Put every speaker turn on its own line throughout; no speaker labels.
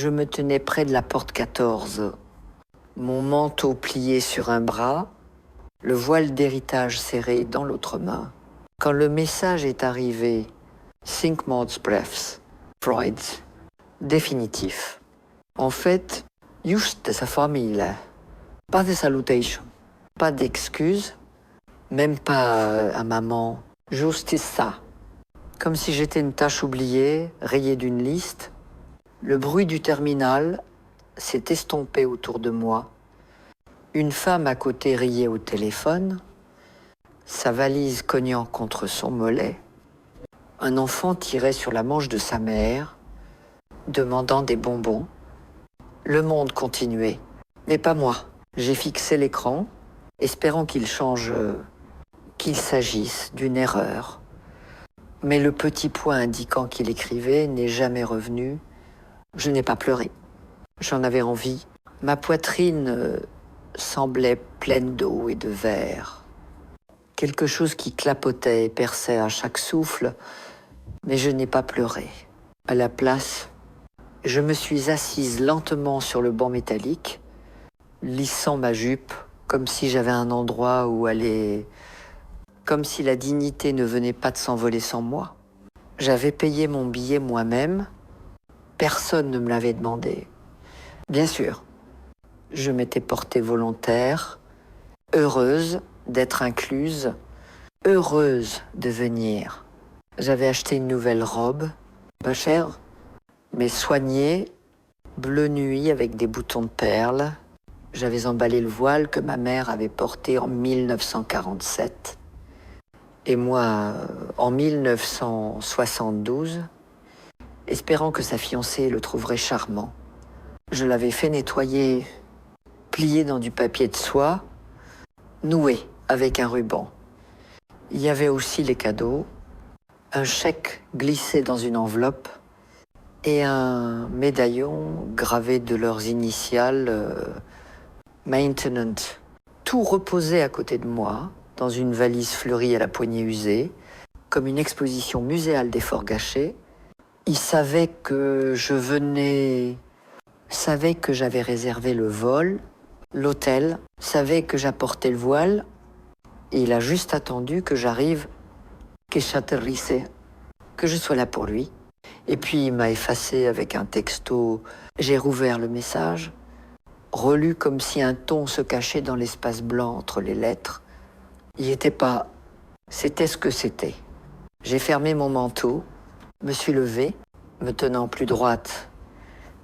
Je me tenais près de la porte 14, mon manteau plié sur un bras, le voile d'héritage serré dans l'autre main. Quand le message est arrivé, Cinq-Mordsbrefs, Freud, définitif. En fait, juste sa famille, pas de salutation, pas d'excuses, même pas à maman, juste ça. Comme si j'étais une tâche oubliée, rayée d'une liste. Le bruit du terminal s'est estompé autour de moi. Une femme à côté riait au téléphone, sa valise cognant contre son mollet. Un enfant tirait sur la manche de sa mère, demandant des bonbons. Le monde continuait, mais pas moi. J'ai fixé l'écran, espérant qu'il change, qu'il s'agisse d'une erreur. Mais le petit point indiquant qu'il écrivait n'est jamais revenu. Je n'ai pas pleuré. J'en avais envie. Ma poitrine semblait pleine d'eau et de verre. Quelque chose qui clapotait et perçait à chaque souffle, mais je n'ai pas pleuré. À la place, je me suis assise lentement sur le banc métallique, lissant ma jupe, comme si j'avais un endroit où aller, comme si la dignité ne venait pas de s'envoler sans moi. J'avais payé mon billet moi-même, personne ne me l'avait demandé. Bien sûr, je m'étais portée volontaire, heureuse d'être incluse, heureuse de venir. J'avais acheté une nouvelle robe, pas chère, mais soignée, bleu nuit avec des boutons de perles. J'avais emballé le voile que ma mère avait porté en 1947. Et moi, en 1972, espérant que sa fiancée le trouverait charmant. Je l'avais fait nettoyer, plié dans du papier de soie, noué avec un ruban. Il y avait aussi les cadeaux, un chèque glissé dans une enveloppe et un médaillon gravé de leurs initiales Maintenance. Tout reposait à côté de moi, dans une valise fleurie à la poignée usée, comme une exposition muséale des forts gâchés. Il savait que je venais, savait que j'avais réservé le vol, l'hôtel, savait que j'apportais le voile, et il a juste attendu que j'arrive, que je sois là pour lui. Et puis il m'a effacé avec un texto. J'ai rouvert le message, relu comme si un ton se cachait dans l'espace blanc entre les lettres. Il n'y était pas, c'était ce que c'était. J'ai fermé mon manteau, me suis levée, me tenant plus droite,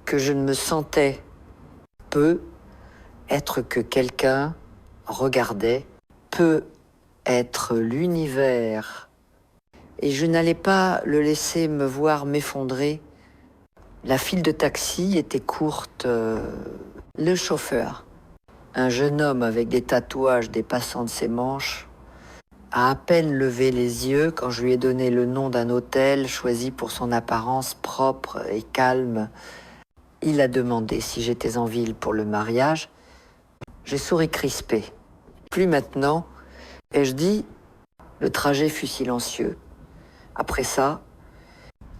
que je ne me sentais peu être que quelqu'un regardait, peu être l'univers. Et je n'allais pas le laisser me voir m'effondrer. La file de taxi était courte. Le chauffeur, un jeune homme avec des tatouages dépassant de ses manches, a à peine levé les yeux quand je lui ai donné le nom d'un hôtel choisi pour son apparence propre et calme. Il a demandé si j'étais en ville pour le mariage. J'ai souri crispé. Plus maintenant, ai-je dit, le trajet fut silencieux. Après ça,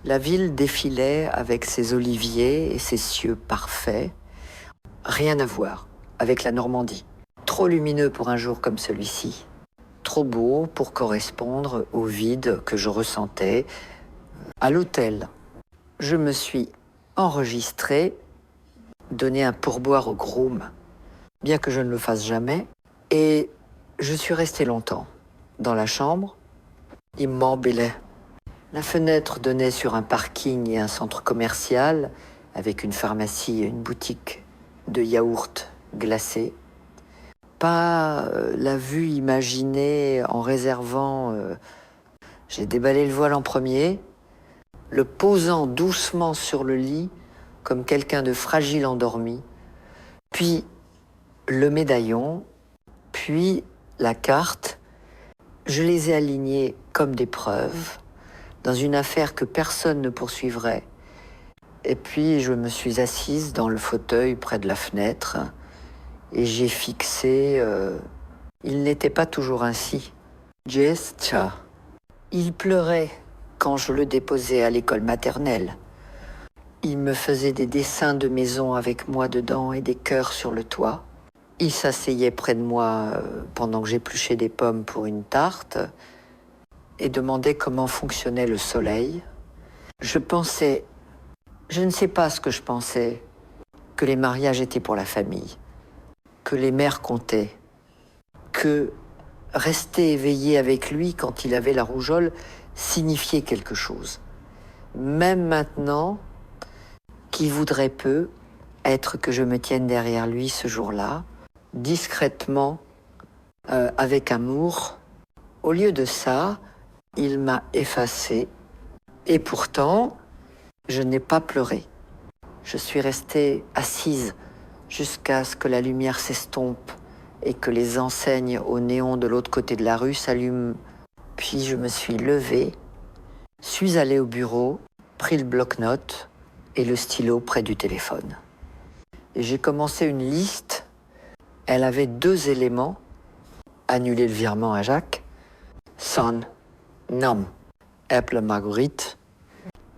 la ville défilait avec ses oliviers et ses cieux parfaits. Rien à voir avec la Normandie. Trop lumineux pour un jour comme celui-ci. Trop beau pour correspondre au vide que je ressentais. À l'hôtel, je me suis enregistré, donné un pourboire au groom, bien que je ne le fasse jamais, et je suis resté longtemps dans la chambre, immobile. La fenêtre donnait sur un parking et un centre commercial avec une pharmacie et une boutique de yaourts glacés. Pas la vue imaginée en réservant. J'ai déballé le voile en premier, le posant doucement sur le lit comme quelqu'un de fragile endormi, puis le médaillon, puis la carte. Je les ai alignés comme des preuves dans une affaire que personne ne poursuivrait. Et puis je me suis assise dans le fauteuil près de la fenêtre et j'ai fixé. Il n'était pas toujours ainsi. Gesta. Il pleurait quand je le déposais à l'école maternelle. Il me faisait des dessins de maison avec moi dedans et des cœurs sur le toit. Il s'asseyait près de moi pendant que j'épluchais des pommes pour une tarte et demandait comment fonctionnait le soleil. Je pensais, je ne sais pas ce que je pensais, que les mariages étaient pour la famille, que les mères comptaient, que rester éveillé avec lui quand il avait la rougeole signifiait quelque chose. Même maintenant, qu'il voudrait peu être que je me tienne derrière lui ce jour-là, discrètement, avec amour. Au lieu de ça, il m'a effacée. Et pourtant, je n'ai pas pleuré. Je suis restée assise jusqu'à ce que la lumière s'estompe et que les enseignes au néon de l'autre côté de la rue s'allument. Puis je me suis levée, suis allée au bureau, pris le bloc-notes et le stylo près du téléphone. Et j'ai commencé une liste. Elle avait 2 éléments. Annuler le virement à Jacques. Son, nom, appelle Marguerite.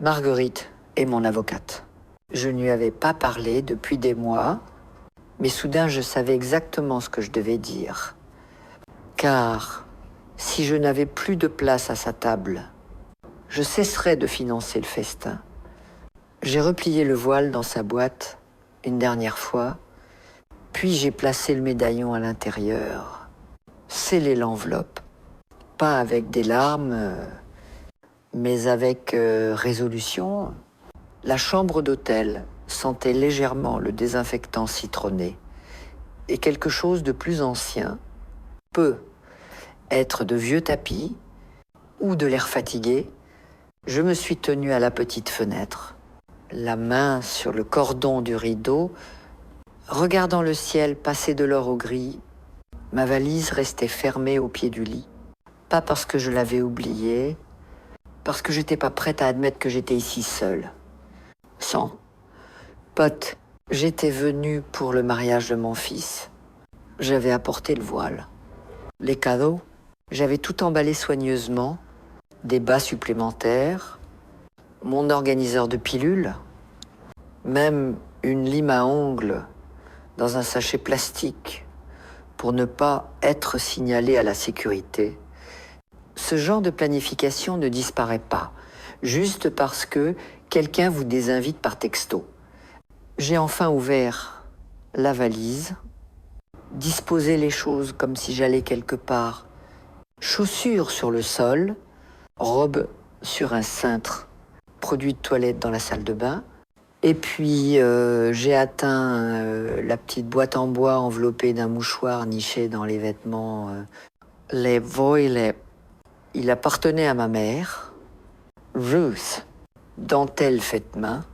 Marguerite est mon avocate. Je ne lui avais pas parlé depuis des mois, mais soudain je savais exactement ce que je devais dire. Car si je n'avais plus de place à sa table, je cesserais de financer le festin. J'ai replié le voile dans sa boîte une dernière fois, puis j'ai placé le médaillon à l'intérieur, scellé l'enveloppe, pas avec des larmes, mais avec résolution. La chambre d'hôtel sentait légèrement le désinfectant citronné et quelque chose de plus ancien peut être de vieux tapis ou de l'air fatigué. Je me suis tenue à la petite fenêtre, la main sur le cordon du rideau, regardant le ciel passer de l'or au gris. Ma valise restait fermée au pied du lit. Pas parce que je l'avais oubliée, parce que j'étais pas prête à admettre que j'étais ici seule. Sans pote, j'étais venue pour le mariage de mon fils. J'avais apporté le voile. Les cadeaux, j'avais tout emballé soigneusement, des bas supplémentaires, mon organiseur de pilules, même une lime à ongles dans un sachet plastique pour ne pas être signalé à la sécurité. Ce genre de planification ne disparaît pas, juste parce que quelqu'un vous désinvite par texto. J'ai enfin ouvert la valise, disposé les choses comme si j'allais quelque part, chaussures sur le sol, robe sur un cintre, produit de toilette dans la salle de bain. Et puis j'ai atteint la petite boîte en bois enveloppée d'un mouchoir niché dans les vêtements. Les voiles, il appartenait à ma mère. Ruth, dentelle faite main,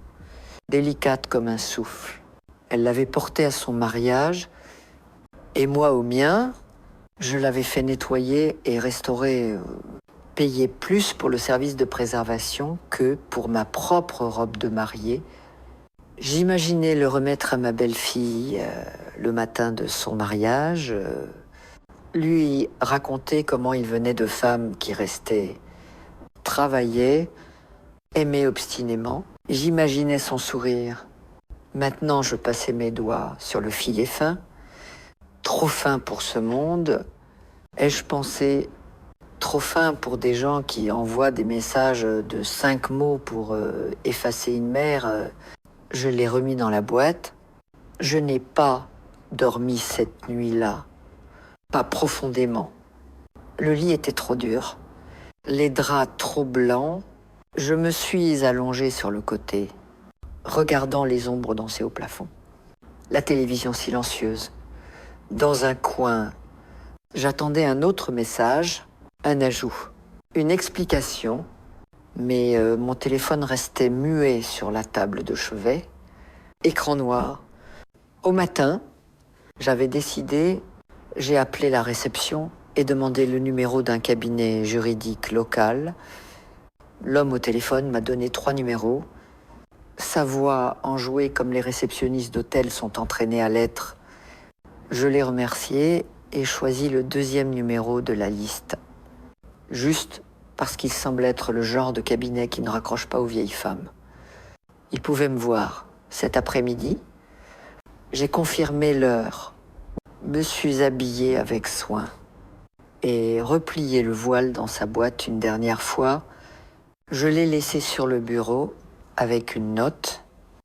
délicate comme un souffle. Elle l'avait porté à son mariage et moi au mien, je l'avais fait nettoyer et restaurer, payer plus pour le service de préservation que pour ma propre robe de mariée. J'imaginais le remettre à ma belle-fille le matin de son mariage, lui raconter comment il venait de femmes qui restaient, travaillaient, aimaient obstinément. J'imaginais son sourire. Maintenant, je passais mes doigts sur le filet fin, trop fin pour ce monde. Ai-je pensé trop fin pour des gens qui envoient des messages de 5 mots pour effacer une mère. Je l'ai remis dans la boîte. Je n'ai pas dormi cette nuit-là, pas profondément. Le lit était trop dur, les draps trop blancs. Je me suis allongée sur le côté, regardant les ombres danser au plafond. La télévision silencieuse. Dans un coin, j'attendais un autre message, un ajout, une explication, mais mon téléphone restait muet sur la table de chevet, écran noir. Au matin, j'avais décidé, j'ai appelé la réception et demandé le numéro d'un cabinet juridique local. L'homme au téléphone m'a donné 3 numéros. Sa voix enjouée comme les réceptionnistes d'hôtel sont entraînées à l'être. Je l'ai remercié et choisi le 2e numéro de la liste. Juste parce qu'il semble être le genre de cabinet qui ne raccroche pas aux vieilles femmes. Il pouvait me voir cet après-midi. J'ai confirmé l'heure, me suis habillée avec soin et replié le voile dans sa boîte une dernière fois. Je l'ai laissé sur le bureau avec une note.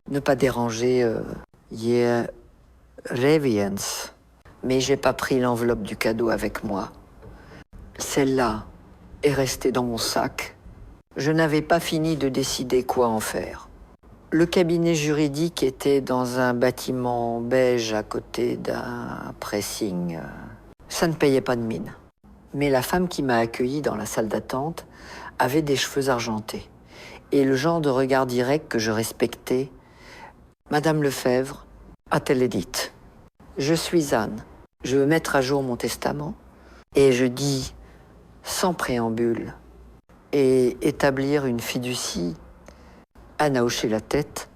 Ne pas déranger Ye Reviens. Mais j'ai pas pris l'enveloppe du cadeau avec moi. Celle-là est restée dans mon sac. Je n'avais pas fini de décider quoi en faire. Le cabinet juridique était dans un bâtiment beige à côté d'un pressing. Ça ne payait pas de mine. Mais la femme qui m'a accueilli dans la salle d'attente avait des cheveux argentés. Et le genre de regard direct que je respectais. Madame Lefebvre, a-t-elle dit ? Je suis Anne. Je veux mettre à jour mon testament. Et je dis, sans préambule, et établir une fiducie. Anne a hoché la tête,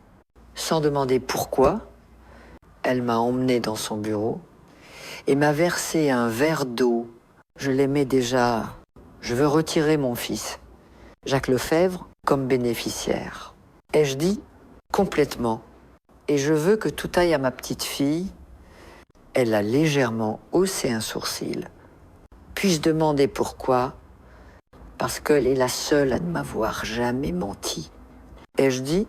sans demander pourquoi. Elle m'a emmené dans son bureau et m'a versé un verre d'eau. Je l'aimais déjà. Je veux retirer mon fils, Jacques Lefebvre, comme bénéficiaire. Ai-je dit ? Complètement. Et je veux que tout aille à ma petite fille. Elle a légèrement haussé un sourcil. Puis-je demander pourquoi ? Parce qu'elle est la seule à ne m'avoir jamais menti. Ai-je dit ?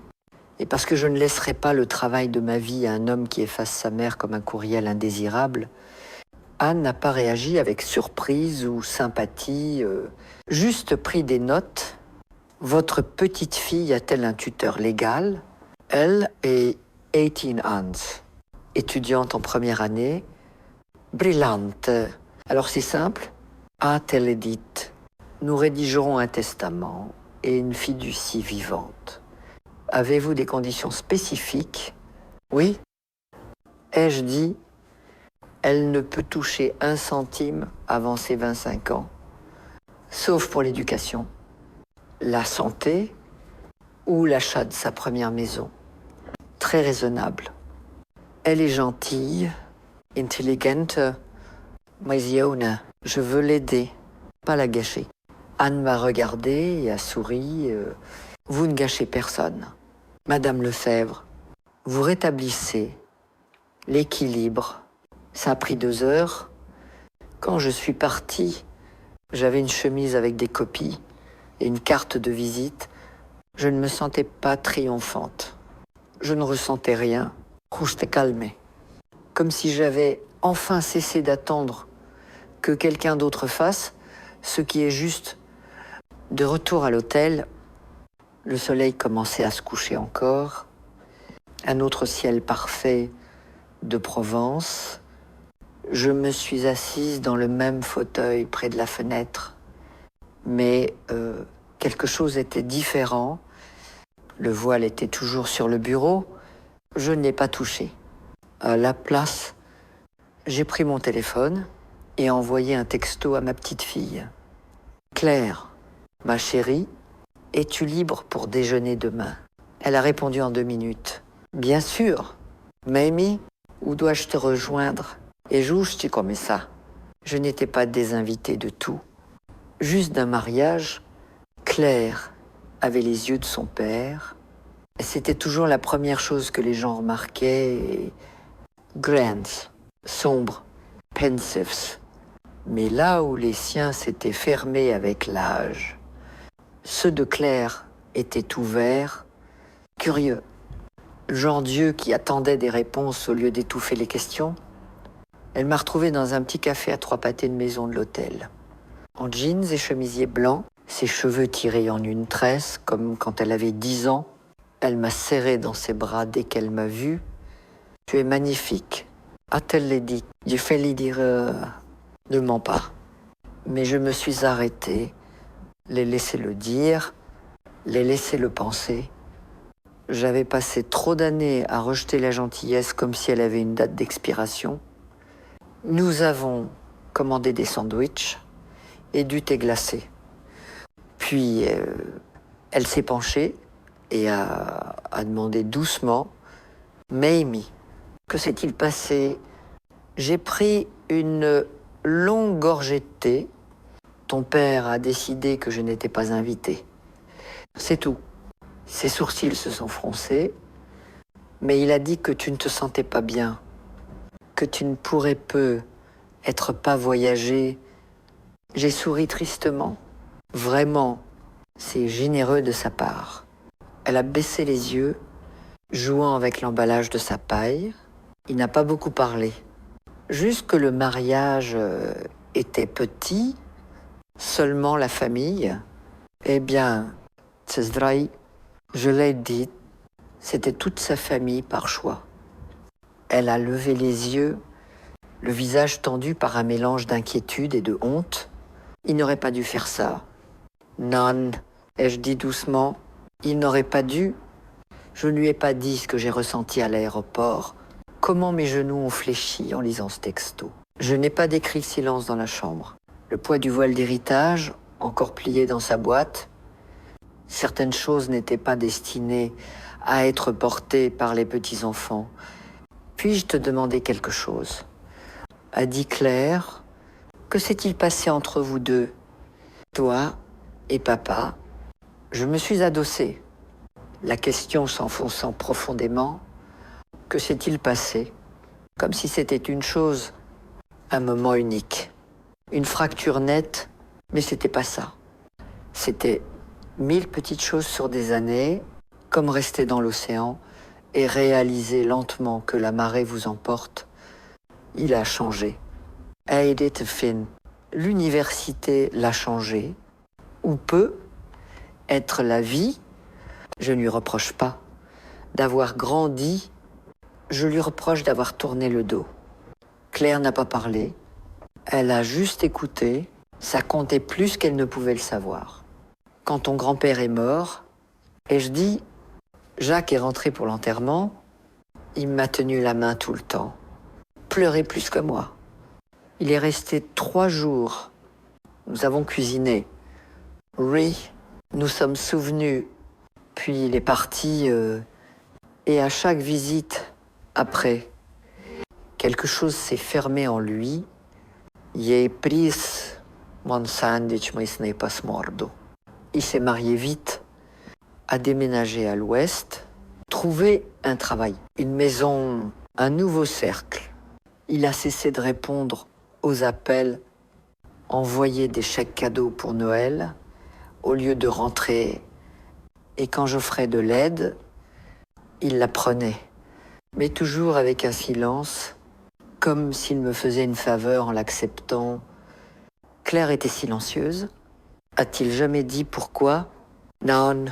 Et parce que je ne laisserai pas le travail de ma vie à un homme qui efface sa mère comme un courriel indésirable. Anne n'a pas réagi avec surprise ou sympathie, juste pris des notes. Votre petite fille a-t-elle un tuteur légal ? Elle est 18 ans, étudiante en première année, brillante. Alors c'est simple, a-t-elle dit ? Nous rédigerons un testament et une fiducie vivante. Avez-vous des conditions spécifiques ? Oui. Ai-je dit ? Elle ne peut toucher 1 centime avant ses 25 ans, sauf pour l'éducation, la santé ou l'achat de sa première maison. Très raisonnable. Elle est gentille, intelligente, mais je veux l'aider, pas la gâcher. Anne m'a regardé et a souri. Vous ne gâchez personne. Madame Lefebvre, vous rétablissez l'équilibre. Ça a pris 2 heures. Quand je suis partie, j'avais une chemise avec des copies et une carte de visite. Je ne me sentais pas triomphante. Je ne ressentais rien. J'étais calmée. Comme si j'avais enfin cessé d'attendre que quelqu'un d'autre fasse ce qui est juste. De retour à l'hôtel, le soleil commençait à se coucher encore. Un autre ciel parfait de Provence. Je me suis assise dans le même fauteuil près de la fenêtre. Mais quelque chose était différent. Le voile était toujours sur le bureau. Je ne l'ai pas touché. À la place, j'ai pris mon téléphone et envoyé un texto à ma petite fille. Claire, ma chérie, es-tu libre pour déjeuner demain ? Elle a répondu en 2 minutes. Bien sûr. Mamie, où dois-je te rejoindre ? Et juste comme ça. Je n'étais pas désinvitée de tout. Juste d'un mariage, Claire avait les yeux de son père. C'était toujours la première chose que les gens remarquaient. Grands, sombres, pensives. Mais là où les siens s'étaient fermés avec l'âge, ceux de Claire étaient ouverts, curieux. Genre Dieu qui attendait des réponses au lieu d'étouffer les questions. Elle m'a retrouvé dans un petit café à 3 pâtés de maison de l'hôtel. En jeans et chemisier blanc, ses cheveux tirés en une tresse, comme quand elle avait 10 ans. Elle m'a serré dans ses bras dès qu'elle m'a vu. « Tu es magnifique. » A-t-elle dit ? J'ai fait lui dire ne mens pas. Mais je me suis arrêtée, les laissé le dire, les laissé le penser. J'avais passé trop d'années à rejeter la gentillesse comme si elle avait une date d'expiration. Nous avons commandé des sandwichs et du thé glacé. Puis elle s'est penchée et a demandé doucement « Mamie, que s'est-il passé ? J'ai pris une longue gorgée de thé. Ton père a décidé que je n'étais pas invitée. C'est tout. Ses sourcils se sont froncés, mais il a dit que tu ne te sentais pas bien, que tu ne pourrais peu être pas voyager. J'ai souri tristement. Vraiment, c'est généreux de sa part. Elle a baissé les yeux, jouant avec l'emballage de sa paille. Il n'a pas beaucoup parlé. Juste que le mariage était petit, seulement la famille. Eh bien, Tsezdraï, je l'ai dit, c'était toute sa famille par choix. Elle a levé les yeux, le visage tendu par un mélange d'inquiétude et de honte. Il n'aurait pas dû faire ça. Non, ai-je dit doucement, il n'aurait pas dû. Je ne lui ai pas dit ce que j'ai ressenti à l'aéroport. Comment mes genoux ont fléchi en lisant ce texto. Je n'ai pas décrit le silence dans la chambre. Le poids du voile d'héritage, encore plié dans sa boîte. Certaines choses n'étaient pas destinées à être portées par les petits-enfants. Puis-je te demander quelque chose? A dit Claire. Que s'est-il passé entre vous deux, toi et papa? Je me suis adossée, la question s'enfonçant profondément. Que s'est-il passé? Comme si c'était une chose, un moment unique. Une fracture nette, mais c'était pas ça. C'était 1000 petites choses sur des années, comme rester dans l'océan et réaliser lentement que la marée vous emporte. Il a changé. Edith Finn, l'université l'a changé, ou peut être la vie. Je ne lui reproche pas d'avoir grandi, je lui reproche d'avoir tourné le dos. Claire n'a pas parlé, elle a juste écouté, ça comptait plus qu'elle ne pouvait le savoir. Quand ton grand-père est mort, et je dis, Jacques est rentré pour l'enterrement, il m'a tenu la main tout le temps, pleurait plus que moi. Il est resté 3 jours. Nous avons cuisiné. Oui, nous sommes souvenus. Puis il est parti et à chaque visite, après, quelque chose s'est fermé en lui. Il s'est marié vite, a déménagé à l'ouest, trouvé un travail, une maison, un nouveau cercle. Il a cessé de répondre aux appels, envoyer des chèques cadeaux pour Noël, au lieu de rentrer. Et quand j'offrais de l'aide, il la prenait, mais toujours avec un silence, comme s'il me faisait une faveur en l'acceptant. Claire était silencieuse. A-t-il jamais dit pourquoi? Non,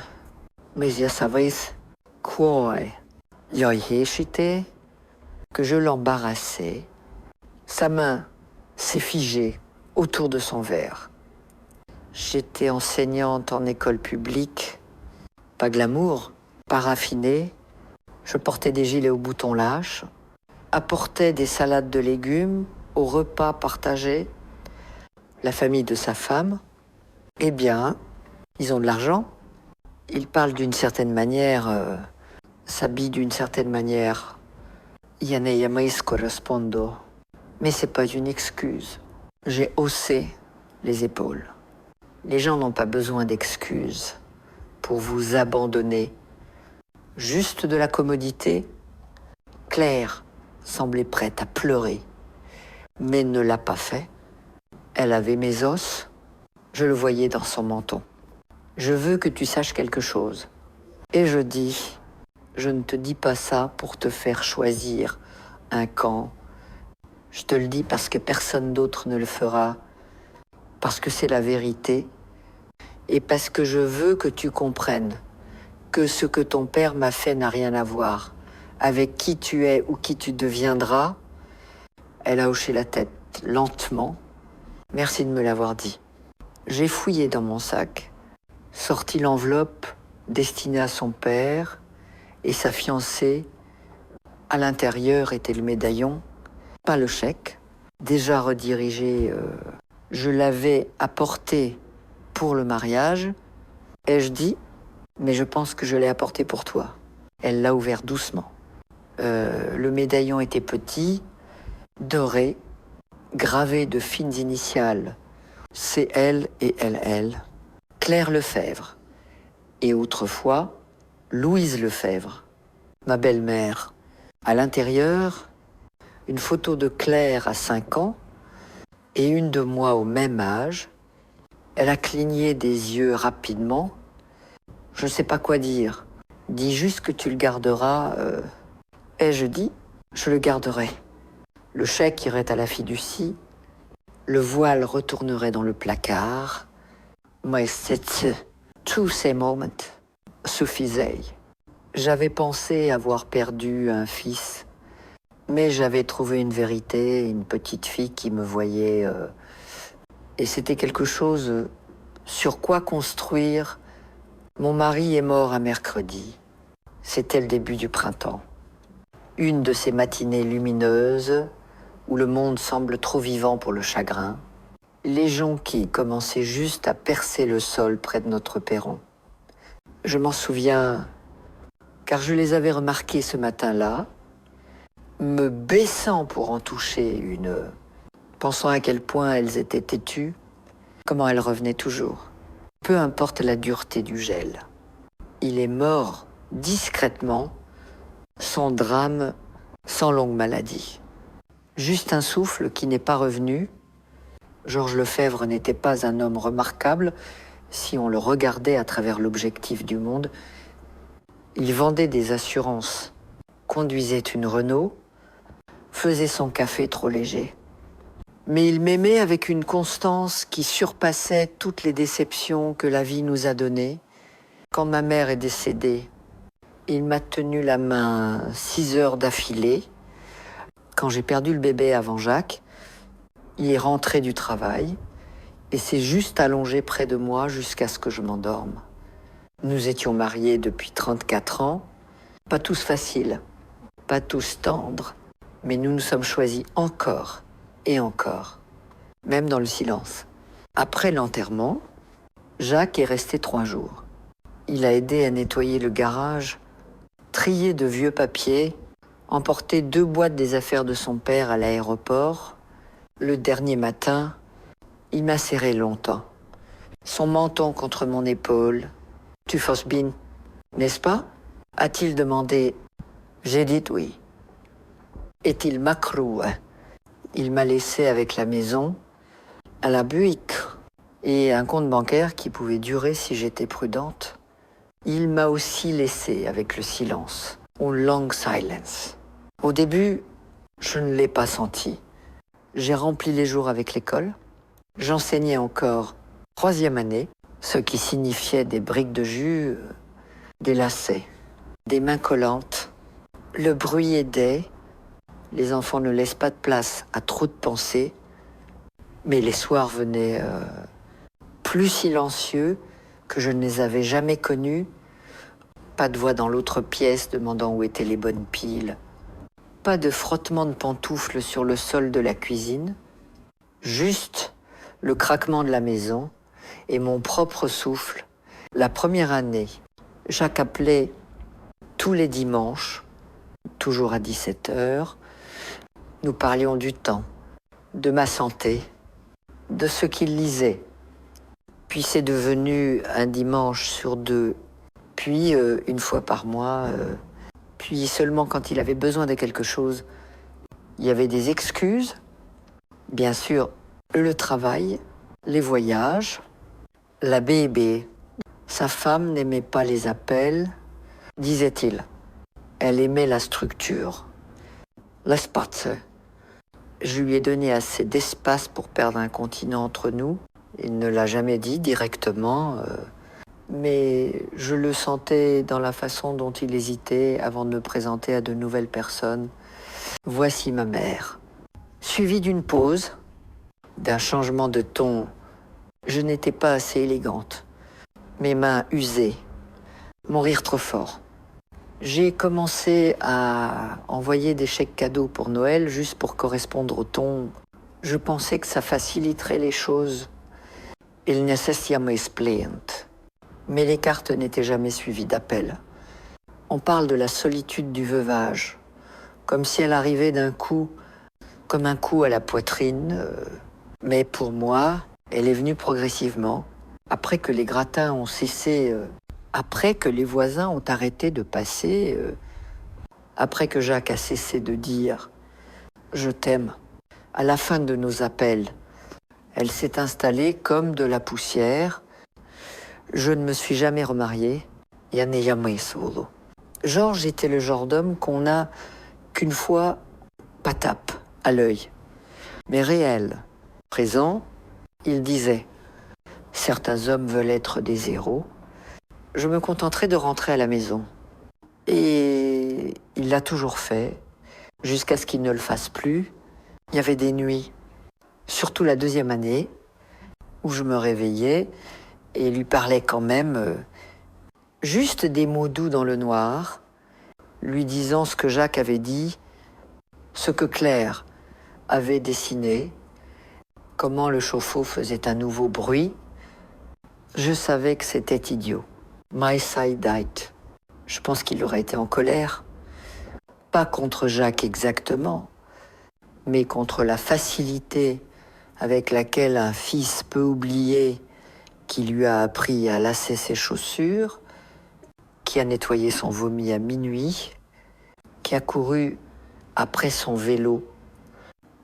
mais je savais quoi. Que je l'embarrassais. Sa main s'est figée autour de son verre. J'étais enseignante en école publique, pas glamour, pas raffinée. Je portais des gilets aux boutons lâches, apportais des salades de légumes au repas partagé. La famille de sa femme, eh bien, ils ont de l'argent. Ils parlent d'une certaine manière, s'habillent d'une certaine manière. Correspondo. Mais c'est pas une excuse. J'ai haussé les épaules. Les gens n'ont pas besoin d'excuses pour vous abandonner. Juste de la commodité. Claire semblait prête à pleurer, mais ne l'a pas fait. Elle avait mes os, je le voyais dans son menton. Je veux que tu saches quelque chose. Et je dis, je ne te dis pas ça pour te faire choisir un camp. Je te le dis parce que personne d'autre ne le fera, parce que c'est la vérité, et parce que je veux que tu comprennes que ce que ton père m'a fait n'a rien à voir avec qui tu es ou qui tu deviendras. Elle a hoché la tête lentement. Merci de me l'avoir dit. J'ai fouillé dans mon sac, sorti l'enveloppe destinée à son père et sa fiancée. À l'intérieur était le médaillon, pas le chèque, déjà redirigé. Je l'avais apporté pour le mariage. Ai-je dit, mais je pense que je l'ai apporté pour toi. Elle l'a ouvert doucement. Le médaillon était petit, doré, gravé de fines initiales, CL et LL, Claire Lefebvre. Et autrefois, Louise Lefebvre, ma belle-mère. À l'intérieur, une photo de Claire à 5 ans et une de moi au même âge. Elle a cligné des yeux rapidement. Je ne sais pas quoi dire. Dis juste que tu le garderas. Ai-je dit ? Je le garderai. Le chèque irait à la fiducie. Le voile retournerait dans le placard. Mais tous ces moments suffisaient. J'avais pensé avoir perdu un fils, mais j'avais trouvé une vérité, une petite fille qui me voyait. Et c'était quelque chose sur quoi construire. Mon mari est mort un mercredi. C'était le début du printemps. Une de ces matinées lumineuses où le monde semble trop vivant pour le chagrin. Les jonquilles commençaient juste à percer le sol près de notre perron. Je m'en souviens car je les avais remarquées ce matin-là, me baissant pour en toucher une, pensant à quel point elles étaient têtues, comment elles revenaient toujours. Peu importe la dureté du gel. Il est mort discrètement, sans drame, sans longue maladie. Juste un souffle qui n'est pas revenu. Georges Lefebvre n'était pas un homme remarquable si on le regardait à travers l'objectif du monde. Il vendait des assurances, conduisait une Renault, faisait son café trop léger. Mais il m'aimait avec une constance qui surpassait toutes les déceptions que la vie nous a données. Quand ma mère est décédée, il m'a tenu la main 6 heures d'affilée. Quand j'ai perdu le bébé avant Jacques, il est rentré du travail et s'est juste allongé près de moi jusqu'à ce que je m'endorme. Nous étions mariés depuis 34 ans, pas tous faciles, pas tous tendres, mais nous nous sommes choisis encore et encore, même dans le silence. Après l'enterrement, Jacques est resté 3 jours. Il a aidé à nettoyer le garage, trier de vieux papiers, emporter 2 boîtes des affaires de son père à l'aéroport. Le dernier matin, il m'a serré longtemps, son menton contre mon épaule. « Tu fosses bien, n'est-ce pas ?» a-t-il demandé. J'ai dit oui. Est-il macrou? Il m'a laissé avec la maison, à la Buick, et un compte bancaire qui pouvait durer si j'étais prudente. Il m'a aussi laissé avec le silence, une long silence. Au début, je ne l'ai pas senti. J'ai rempli les jours avec l'école. J'enseignais encore 3e année, ce qui signifiait des briques de jus, des lacets, des mains collantes. Le bruit aidait. Les enfants ne laissent pas de place à trop de pensées. Mais les soirs venaient plus silencieux que je ne les avais jamais connus. Pas de voix dans l'autre pièce demandant où étaient les bonnes piles. Pas de frottement de pantoufles sur le sol de la cuisine. Juste le craquement de la maison et mon propre souffle. La première année, Jacques appelait tous les dimanches, toujours à 17h. Nous parlions du temps, de ma santé, de ce qu'il lisait. Puis c'est devenu un dimanche sur 2, puis une fois par mois, puis seulement quand il avait besoin de quelque chose. Il y avait des excuses, bien sûr, le travail, les voyages, la bébé. Sa femme n'aimait pas les appels, disait-il. Elle aimait la structure, l'espace. Je lui ai donné assez d'espace pour perdre un continent entre nous. Il ne l'a jamais dit directement, mais je le sentais dans la façon dont il hésitait avant de me présenter à de nouvelles personnes. Voici ma mère. Suivi d'une pause, d'un changement de ton. Je n'étais pas assez élégante. Mes mains usées, mon rire trop fort. J'ai commencé à envoyer des chèques cadeaux pour Noël juste pour correspondre au ton. Je pensais que ça faciliterait les choses. Il necessitiamo esplient. Mais les cartes n'étaient jamais suivies d'appels. On parle de la solitude du veuvage, comme si elle arrivait d'un coup, comme un coup à la poitrine. Mais pour moi, elle est venue progressivement, après que les gratins ont cessé après que les voisins ont arrêté de passer, après que Jacques a cessé de dire « Je t'aime », à la fin de nos appels, elle s'est installée comme de la poussière. Je ne me suis jamais remariée. Solo. Georges était le genre d'homme qu'on n'a qu'une fois pas tape à l'œil, mais réel. Présent, il disait « Certains hommes veulent être des héros. Je me contenterai de rentrer à la maison. » Et il l'a toujours fait, jusqu'à ce qu'il ne le fasse plus. Il y avait des nuits, surtout la deuxième année, où je me réveillais et lui parlais quand même juste des mots doux dans le noir, lui disant ce que Jacques avait dit, ce que Claire avait dessiné, comment le chauffe-eau faisait un nouveau bruit. Je savais que c'était idiot. My side died. Je pense qu'il aurait été en colère, pas contre Jacques exactement, mais contre la facilité avec laquelle un fils peut oublier qui lui a appris à lasser ses chaussures, qui a nettoyé son vomi à minuit, qui a couru après son vélo,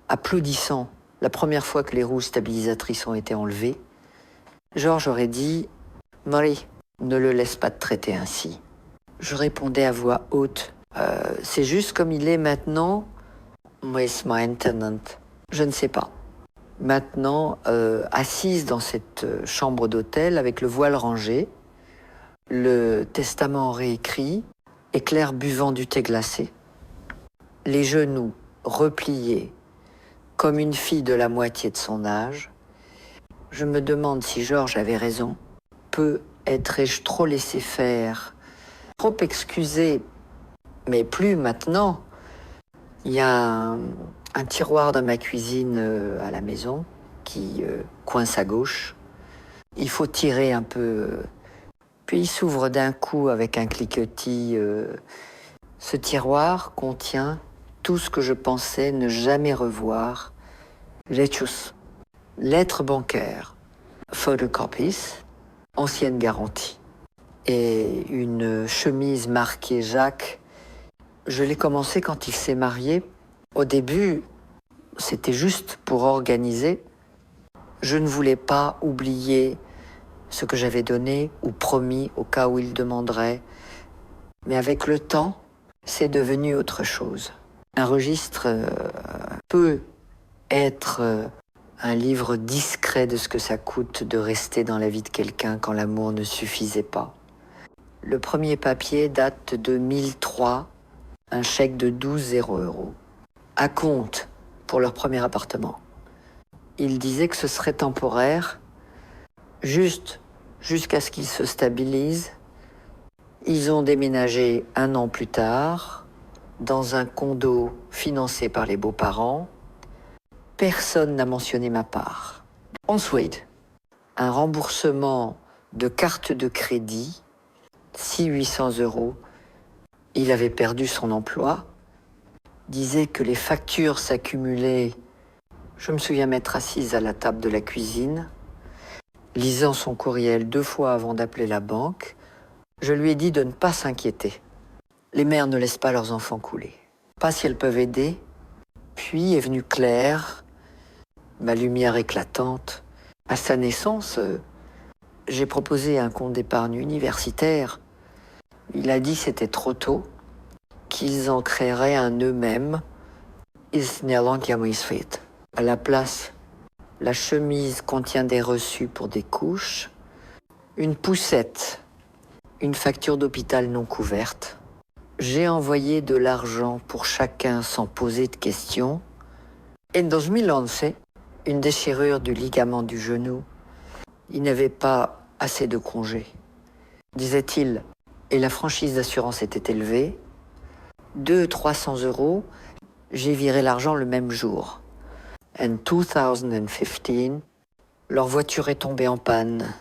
applaudissant la première fois que les roues stabilisatrices ont été enlevées. Georges aurait dit « Marie, ne le laisse pas te traiter ainsi ». Je répondais à voix haute « C'est juste comme il est maintenant, mais c'est my intendant. Je ne sais pas. » Maintenant, assise dans cette chambre d'hôtel avec le voile rangé, le testament réécrit, et Claire buvant du thé glacé, les genoux repliés comme une fille de la moitié de son âge, je me demande si Georges avait raison. Être trop laissé faire, trop excusé, mais plus maintenant. Il y a un tiroir dans ma cuisine à la maison qui coince à gauche. Il faut tirer un peu, puis il s'ouvre d'un coup avec un cliquetis. Ce tiroir contient tout ce que je pensais ne jamais revoir. Lettres, lettres bancaires, photocopies, ancienne garantie. Et une chemise marquée Jacques. Je l'ai commencé quand il s'est marié. Au début, c'était juste pour organiser. Je ne voulais pas oublier ce que j'avais donné ou promis au cas où il demanderait. Mais avec le temps, c'est devenu autre chose. Un registre peut être un livre discret de ce que ça coûte de rester dans la vie de quelqu'un quand l'amour ne suffisait pas. Le premier papier date de 2003, un chèque de 12,0 €, à compte pour leur premier appartement. Ils disaient que ce serait temporaire, jusqu'à ce qu'ils se stabilisent. Ils ont déménagé 1 an plus tard, dans un condo financé par les beaux-parents. Personne n'a mentionné ma part. Ensuite, un remboursement de carte de crédit, 600-800 €. Il avait perdu son emploi, disait que les factures s'accumulaient. Je me souviens m'être assise à la table de la cuisine, lisant son courriel 2 fois avant d'appeler la banque. Je lui ai dit de ne pas s'inquiéter. Les mères ne laissent pas leurs enfants couler. Pas si elles peuvent aider. Puis est venue Claire, ma lumière éclatante. À sa naissance, j'ai proposé un compte d'épargne universitaire. Il a dit que c'était trop tôt, qu'ils en créeraient un eux-mêmes. À la place, la chemise contient des reçus pour des couches, une poussette, une facture d'hôpital non couverte. J'ai envoyé de l'argent pour chacun sans poser de questions. En 2011, une déchirure du ligament du genou. Il n'avait pas assez de congés, disait-il, et la franchise d'assurance était élevée. 200-300 €, j'ai viré l'argent le même jour. En 2015, leur voiture est tombée en panne.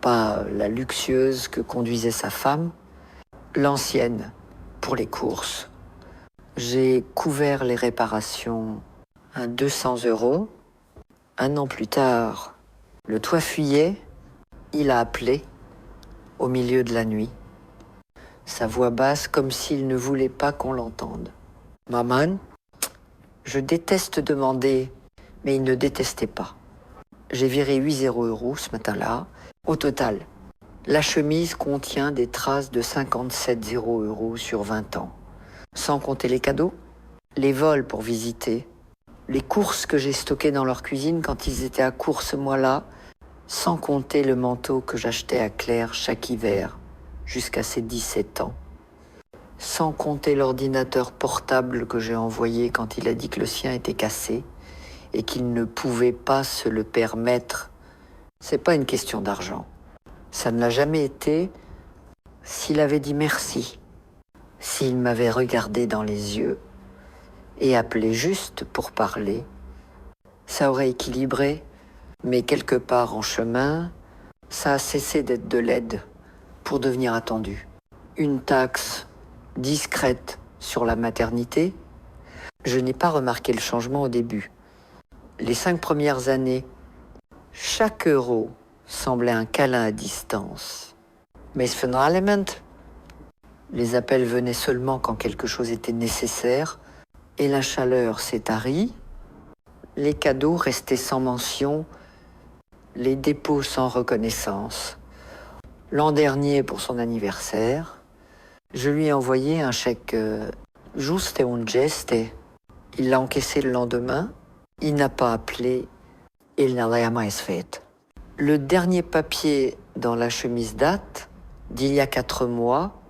Pas la luxueuse que conduisait sa femme, l'ancienne pour les courses. J'ai couvert les réparations à 200 €. 1 an plus tard, le toit fuyait, il a appelé. au milieu de la nuit. Sa voix basse comme s'il ne voulait pas qu'on l'entende. « Maman ?» Je déteste demander, mais il ne détestait pas. J'ai viré 8 € ce matin-là. Au total, la chemise contient des traces de 57 € sur 20 ans. Sans compter les cadeaux, les vols pour visiter, les courses que j'ai stockées dans leur cuisine quand ils étaient à court ce mois-là, sans compter le manteau que j'achetais à Claire chaque hiver, jusqu'à ses 17 ans. Sans compter l'ordinateur portable que j'ai envoyé quand il a dit que le sien était cassé et qu'il ne pouvait pas se le permettre. C'est pas une question d'argent. Ça ne l'a jamais été s'il avait dit merci, s'il m'avait regardé dans les yeux et appelé juste pour parler. Ça aurait équilibré, mais quelque part en chemin, ça a cessé d'être de l'aide pour devenir attendu. Une taxe discrète sur la maternité. Je n'ai pas remarqué le changement au début. Les 5 premières années, chaque euro semblait un câlin à distance. Mais finalement, les appels venaient seulement quand quelque chose était nécessaire et la chaleur s'est tarie. Les cadeaux restaient sans mention, les dépôts sans reconnaissance. L'an dernier, pour son anniversaire, je lui ai envoyé un chèque juste un geste. Il l'a encaissé le lendemain. Il n'a pas appelé. Il n'a rien fait. Le dernier papier dans la chemise date d'il y a 4 mois,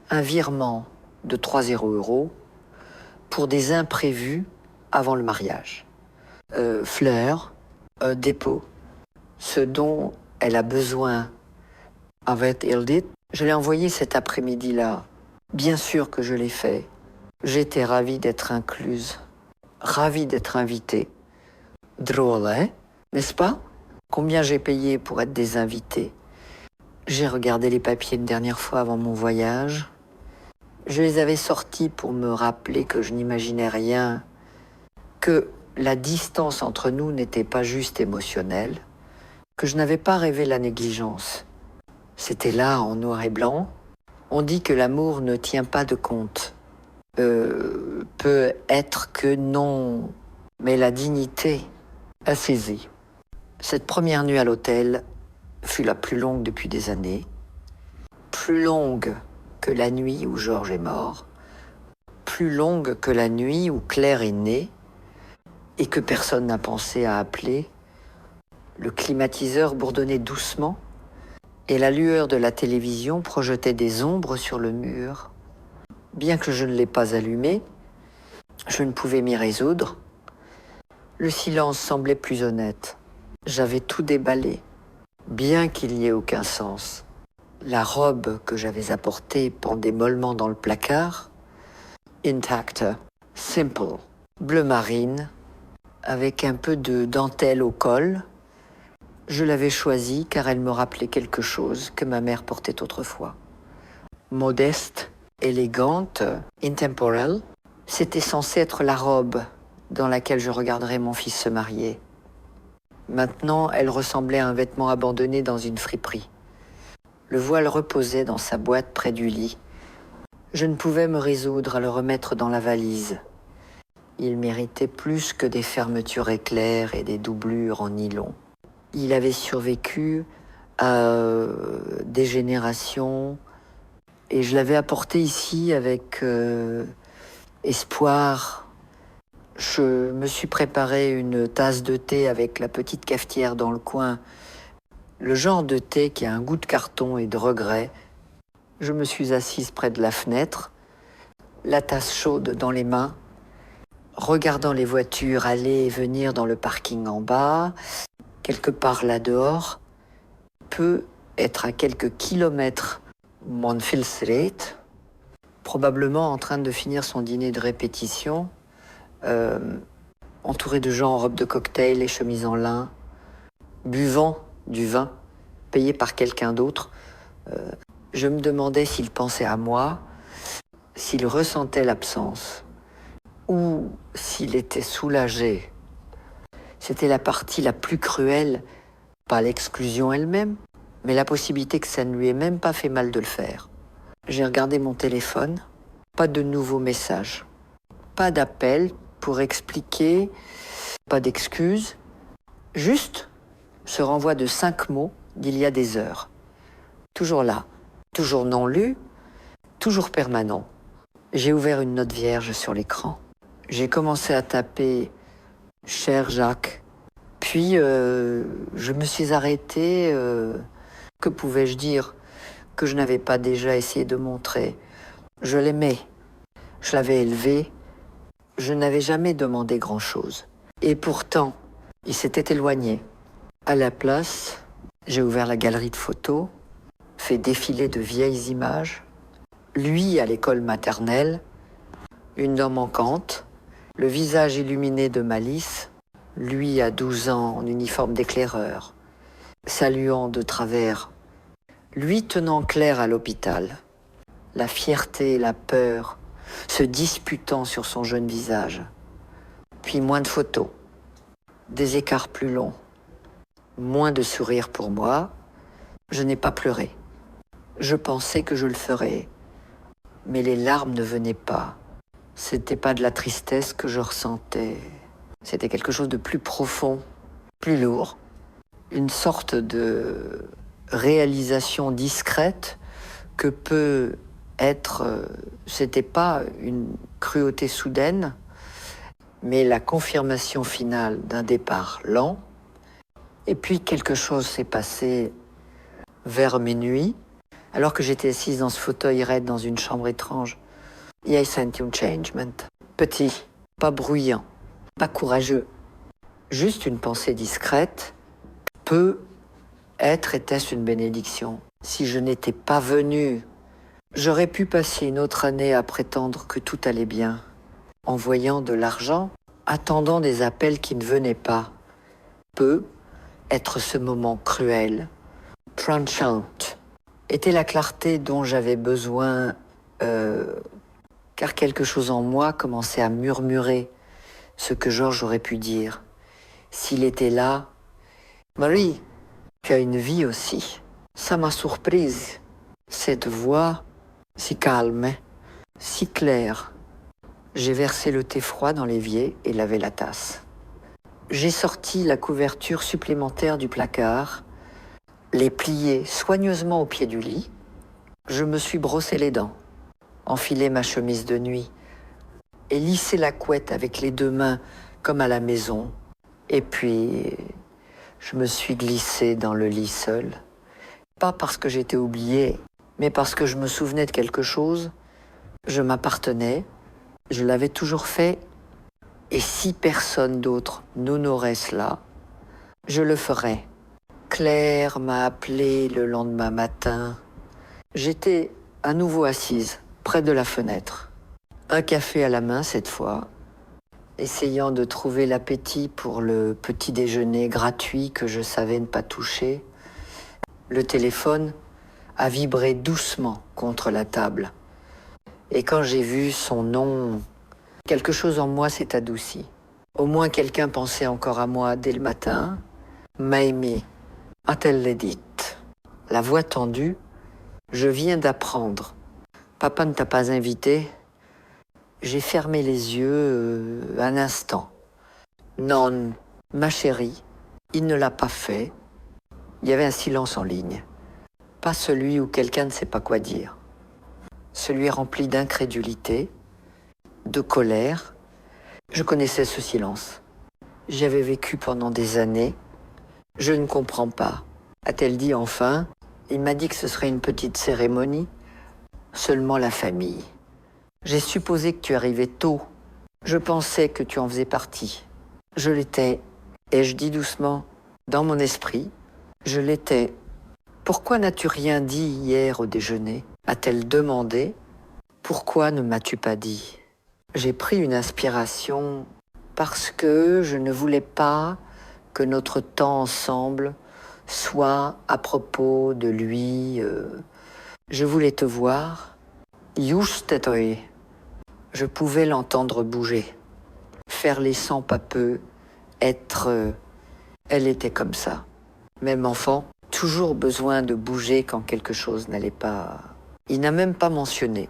un virement de 3 € pour des imprévus avant le mariage. Fleurs, dépôt, ce dont elle a besoin avec Hildit. Je l'ai envoyé cet après-midi-là. Bien sûr que je l'ai fait. J'étais ravie d'être incluse, ravie d'être invitée. Drôle, hein, n'est-ce pas? Combien j'ai payé pour être des invités? J'ai regardé les papiers une dernière fois avant mon voyage. Je les avais sortis pour me rappeler que je n'imaginais rien, que la distance entre nous n'était pas juste émotionnelle, que je n'avais pas rêvé la négligence. C'était là, en noir et blanc. On dit que l'amour ne tient pas de compte. Peut être que non, mais la dignité a saisi. Cette première nuit à l'hôtel fut la plus longue depuis des années. Plus longue que la nuit où Georges est mort. Plus longue que la nuit où Claire est née et que personne n'a pensé à appeler. Le climatiseur bourdonnait doucement et la lueur de la télévision projetait des ombres sur le mur. Bien que je ne l'ai pas allumé, je ne pouvais m'y résoudre. Le silence semblait plus honnête. J'avais tout déballé, bien qu'il n'y ait aucun sens. La robe que j'avais apportée pendait mollement dans le placard, intacte, simple, bleu marine, avec un peu de dentelle au col. Je l'avais choisie car elle me rappelait quelque chose que ma mère portait autrefois. Modeste, élégante, intemporelle, c'était censé être la robe dans laquelle je regarderais mon fils se marier. Maintenant, elle ressemblait à un vêtement abandonné dans une friperie. Le voile reposait dans sa boîte près du lit. Je ne pouvais me résoudre à le remettre dans la valise. Il méritait plus que des fermetures éclairs et des doublures en nylon. Il avait survécu à des générations et je l'avais apporté ici avec espoir. Je me suis préparé une tasse de thé avec la petite cafetière dans le coin. Le genre de thé qui a un goût de carton et de regret. Je me suis assise près de la fenêtre, la tasse chaude dans les mains, regardant les voitures aller et venir dans le parking en bas, quelque part là dehors, peut être à quelques kilomètres Monfilsreet, probablement en train de finir son dîner de répétition, entouré de gens en robe de cocktail et chemise en lin, buvant du vin, payé par quelqu'un d'autre. Je me demandais s'il pensait à moi, s'il ressentait l'absence, ou s'il était soulagé. C'était la partie la plus cruelle, pas l'exclusion elle-même, mais la possibilité que ça ne lui ait même pas fait mal de le faire. J'ai regardé mon téléphone, pas de nouveaux messages, pas d'appel pour expliquer, pas d'excuses, juste ce renvoi de 5 mots d'il y a des heures. Toujours là, toujours non lu, toujours permanent. J'ai ouvert une note vierge sur l'écran. J'ai commencé à taper « Cher Jacques ». Puis je me suis arrêtée. Que pouvais-je dire que je n'avais pas déjà essayé de montrer? Je l'aimais, je l'avais élevé, je n'avais jamais demandé grand-chose. Et pourtant, il s'était éloigné. À la place, j'ai ouvert la galerie de photos, fait défiler de vieilles images. Lui à l'école maternelle, une dent manquante, le visage illuminé de malice, lui à 12 ans en uniforme d'éclaireur, saluant de travers, lui tenant clair à l'hôpital, la fierté et la peur se disputant sur son jeune visage. Puis moins de photos, des écarts plus longs, moins de sourires pour moi. Je n'ai pas pleuré. Je pensais que je le ferais, mais les larmes ne venaient pas. C'était pas de la tristesse que je ressentais. C'était quelque chose de plus profond, plus lourd. Une sorte de réalisation discrète que peut être... c'était pas une cruauté soudaine, mais la confirmation finale d'un départ lent. Et puis quelque chose s'est passé vers minuit, alors que j'étais assise dans ce fauteuil raide dans une chambre étrange. I sent you changement. Petit, pas bruyant, pas courageux. Juste une pensée discrète. Peut être était-ce une bénédiction? Si je n'étais pas venue, j'aurais pu passer une autre année à prétendre que tout allait bien, envoyant de l'argent, attendant des appels qui ne venaient pas. Peut être ce moment cruel, tranchant, était la clarté dont j'avais besoin, car quelque chose en moi commençait à murmurer ce que Georges aurait pu dire. S'il était là, Marie, tu as une vie aussi. Ça m'a surprise. Cette voix si calme, si claire. J'ai versé le thé froid dans l'évier et lavé la tasse. J'ai sorti la couverture supplémentaire du placard, les plié soigneusement au pied du lit. Je me suis brossé les dents, enfilé ma chemise de nuit et lissé la couette avec les 2 mains comme à la maison. Et puis, je me suis glissé dans le lit seul. Pas parce que j'étais oubliée, mais parce que je me souvenais de quelque chose. Je m'appartenais, je l'avais toujours fait. Et si personne d'autre n'honorait cela, je le ferais. Claire m'a appelé le lendemain matin. J'étais à nouveau assise, près de la fenêtre. Un café à la main cette fois, essayant de trouver l'appétit pour le petit déjeuner gratuit que je savais ne pas toucher. Le téléphone a vibré doucement contre la table. Et quand j'ai vu son nom, quelque chose en moi s'est adouci. Au moins quelqu'un pensait encore à moi dès le matin. Mamie, a-t-elle dit? La voix tendue, je viens d'apprendre. Papa ne t'a pas invité? J'ai fermé les yeux un instant. Non, ma chérie, il ne l'a pas fait. Il y avait un silence en ligne. Pas celui où quelqu'un ne sait pas quoi dire. Celui rempli d'incrédulité, de colère. Je connaissais ce silence. J'y avais vécu pendant des années. Je ne comprends pas. A-t-elle dit enfin? Il m'a dit que ce serait une petite cérémonie. Seulement la famille. J'ai supposé que tu arrivais tôt. Je pensais que tu en faisais partie. Je l'étais. Et je dis doucement, dans mon esprit, je l'étais. Pourquoi n'as-tu rien dit hier au déjeuner? A-t-elle demandé. Pourquoi ne m'as-tu pas dit? J'ai pris une inspiration parce que je ne voulais pas que notre temps ensemble soit à propos de lui. Je voulais te voir. Just toi. Je pouvais l'entendre bouger, faire les 100 pas peu, être... elle était comme ça. Même enfant, toujours besoin de bouger quand quelque chose n'allait pas. Il n'a même pas mentionné,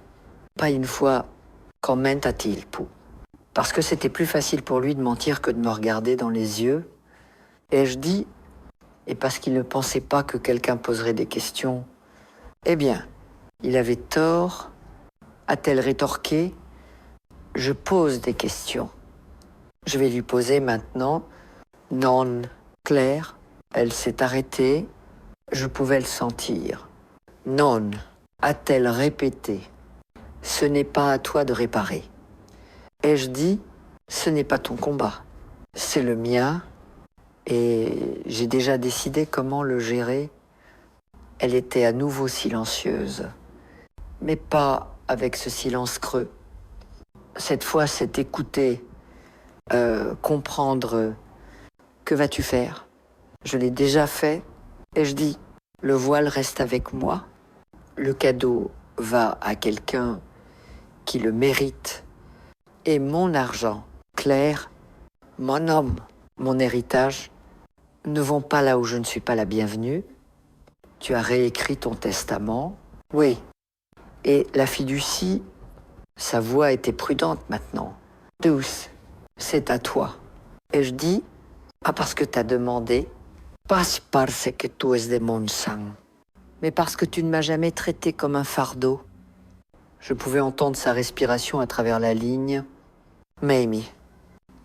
pas une fois, commenta-t-il pu. Parce que c'était plus facile pour lui de mentir que de me regarder dans les yeux. Et je dis, et parce qu'il ne pensait pas que quelqu'un poserait des questions, eh bien, il avait tort, a-t-elle rétorqué. Je pose des questions. Je vais lui poser maintenant. Non, Claire, elle s'est arrêtée. Je pouvais le sentir. Non, a-t-elle répété. Ce n'est pas à toi de réparer. Ai-je dit, ce n'est pas ton combat. C'est le mien et j'ai déjà décidé comment le gérer. Elle était à nouveau silencieuse, mais pas avec ce silence creux. Cette fois, c'est écouter, comprendre. Que vas-tu faire? Je l'ai déjà fait et je dis, le voile reste avec moi. Le cadeau va à quelqu'un qui le mérite. Et mon argent, Claire, mon homme, mon héritage, ne vont pas là où je ne suis pas la bienvenue. Tu as réécrit ton testament. Oui. Et la fiducie, sa voix était prudente maintenant. Douce, c'est à toi. Et je dis, pas parce que tu as demandé, pas parce que tu es de mon sang, mais parce que tu ne m'as jamais traité comme un fardeau. Je pouvais entendre sa respiration à travers la ligne. Mamie,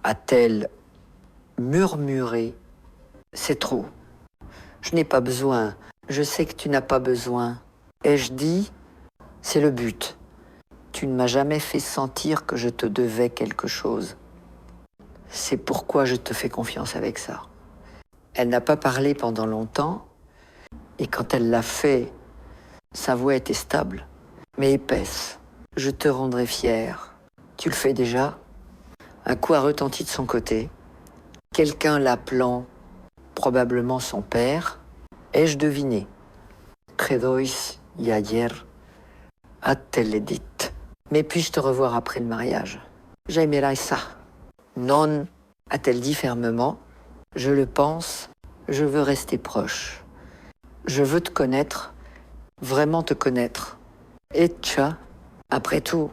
a-t-elle murmuré, c'est trop. Je n'ai pas besoin. Je sais que tu n'as pas besoin. Ai-je dit, c'est le but. Tu ne m'as jamais fait sentir que je te devais quelque chose. C'est pourquoi je te fais confiance avec ça. Elle n'a pas parlé pendant longtemps, et quand elle l'a fait, sa voix était stable, mais épaisse. Je te rendrai fier. Tu le fais déjà? Un coup a retenti de son côté. Quelqu'un l'appelant, probablement son père. Ai-je deviné? Credois y ayer, a-t-elle dit. Mais puis-je te revoir après le mariage? J'aimerais ça. Non, a-t-elle dit fermement. Je le pense, je veux rester proche. Je veux te connaître, vraiment te connaître. Et tcha, après tout,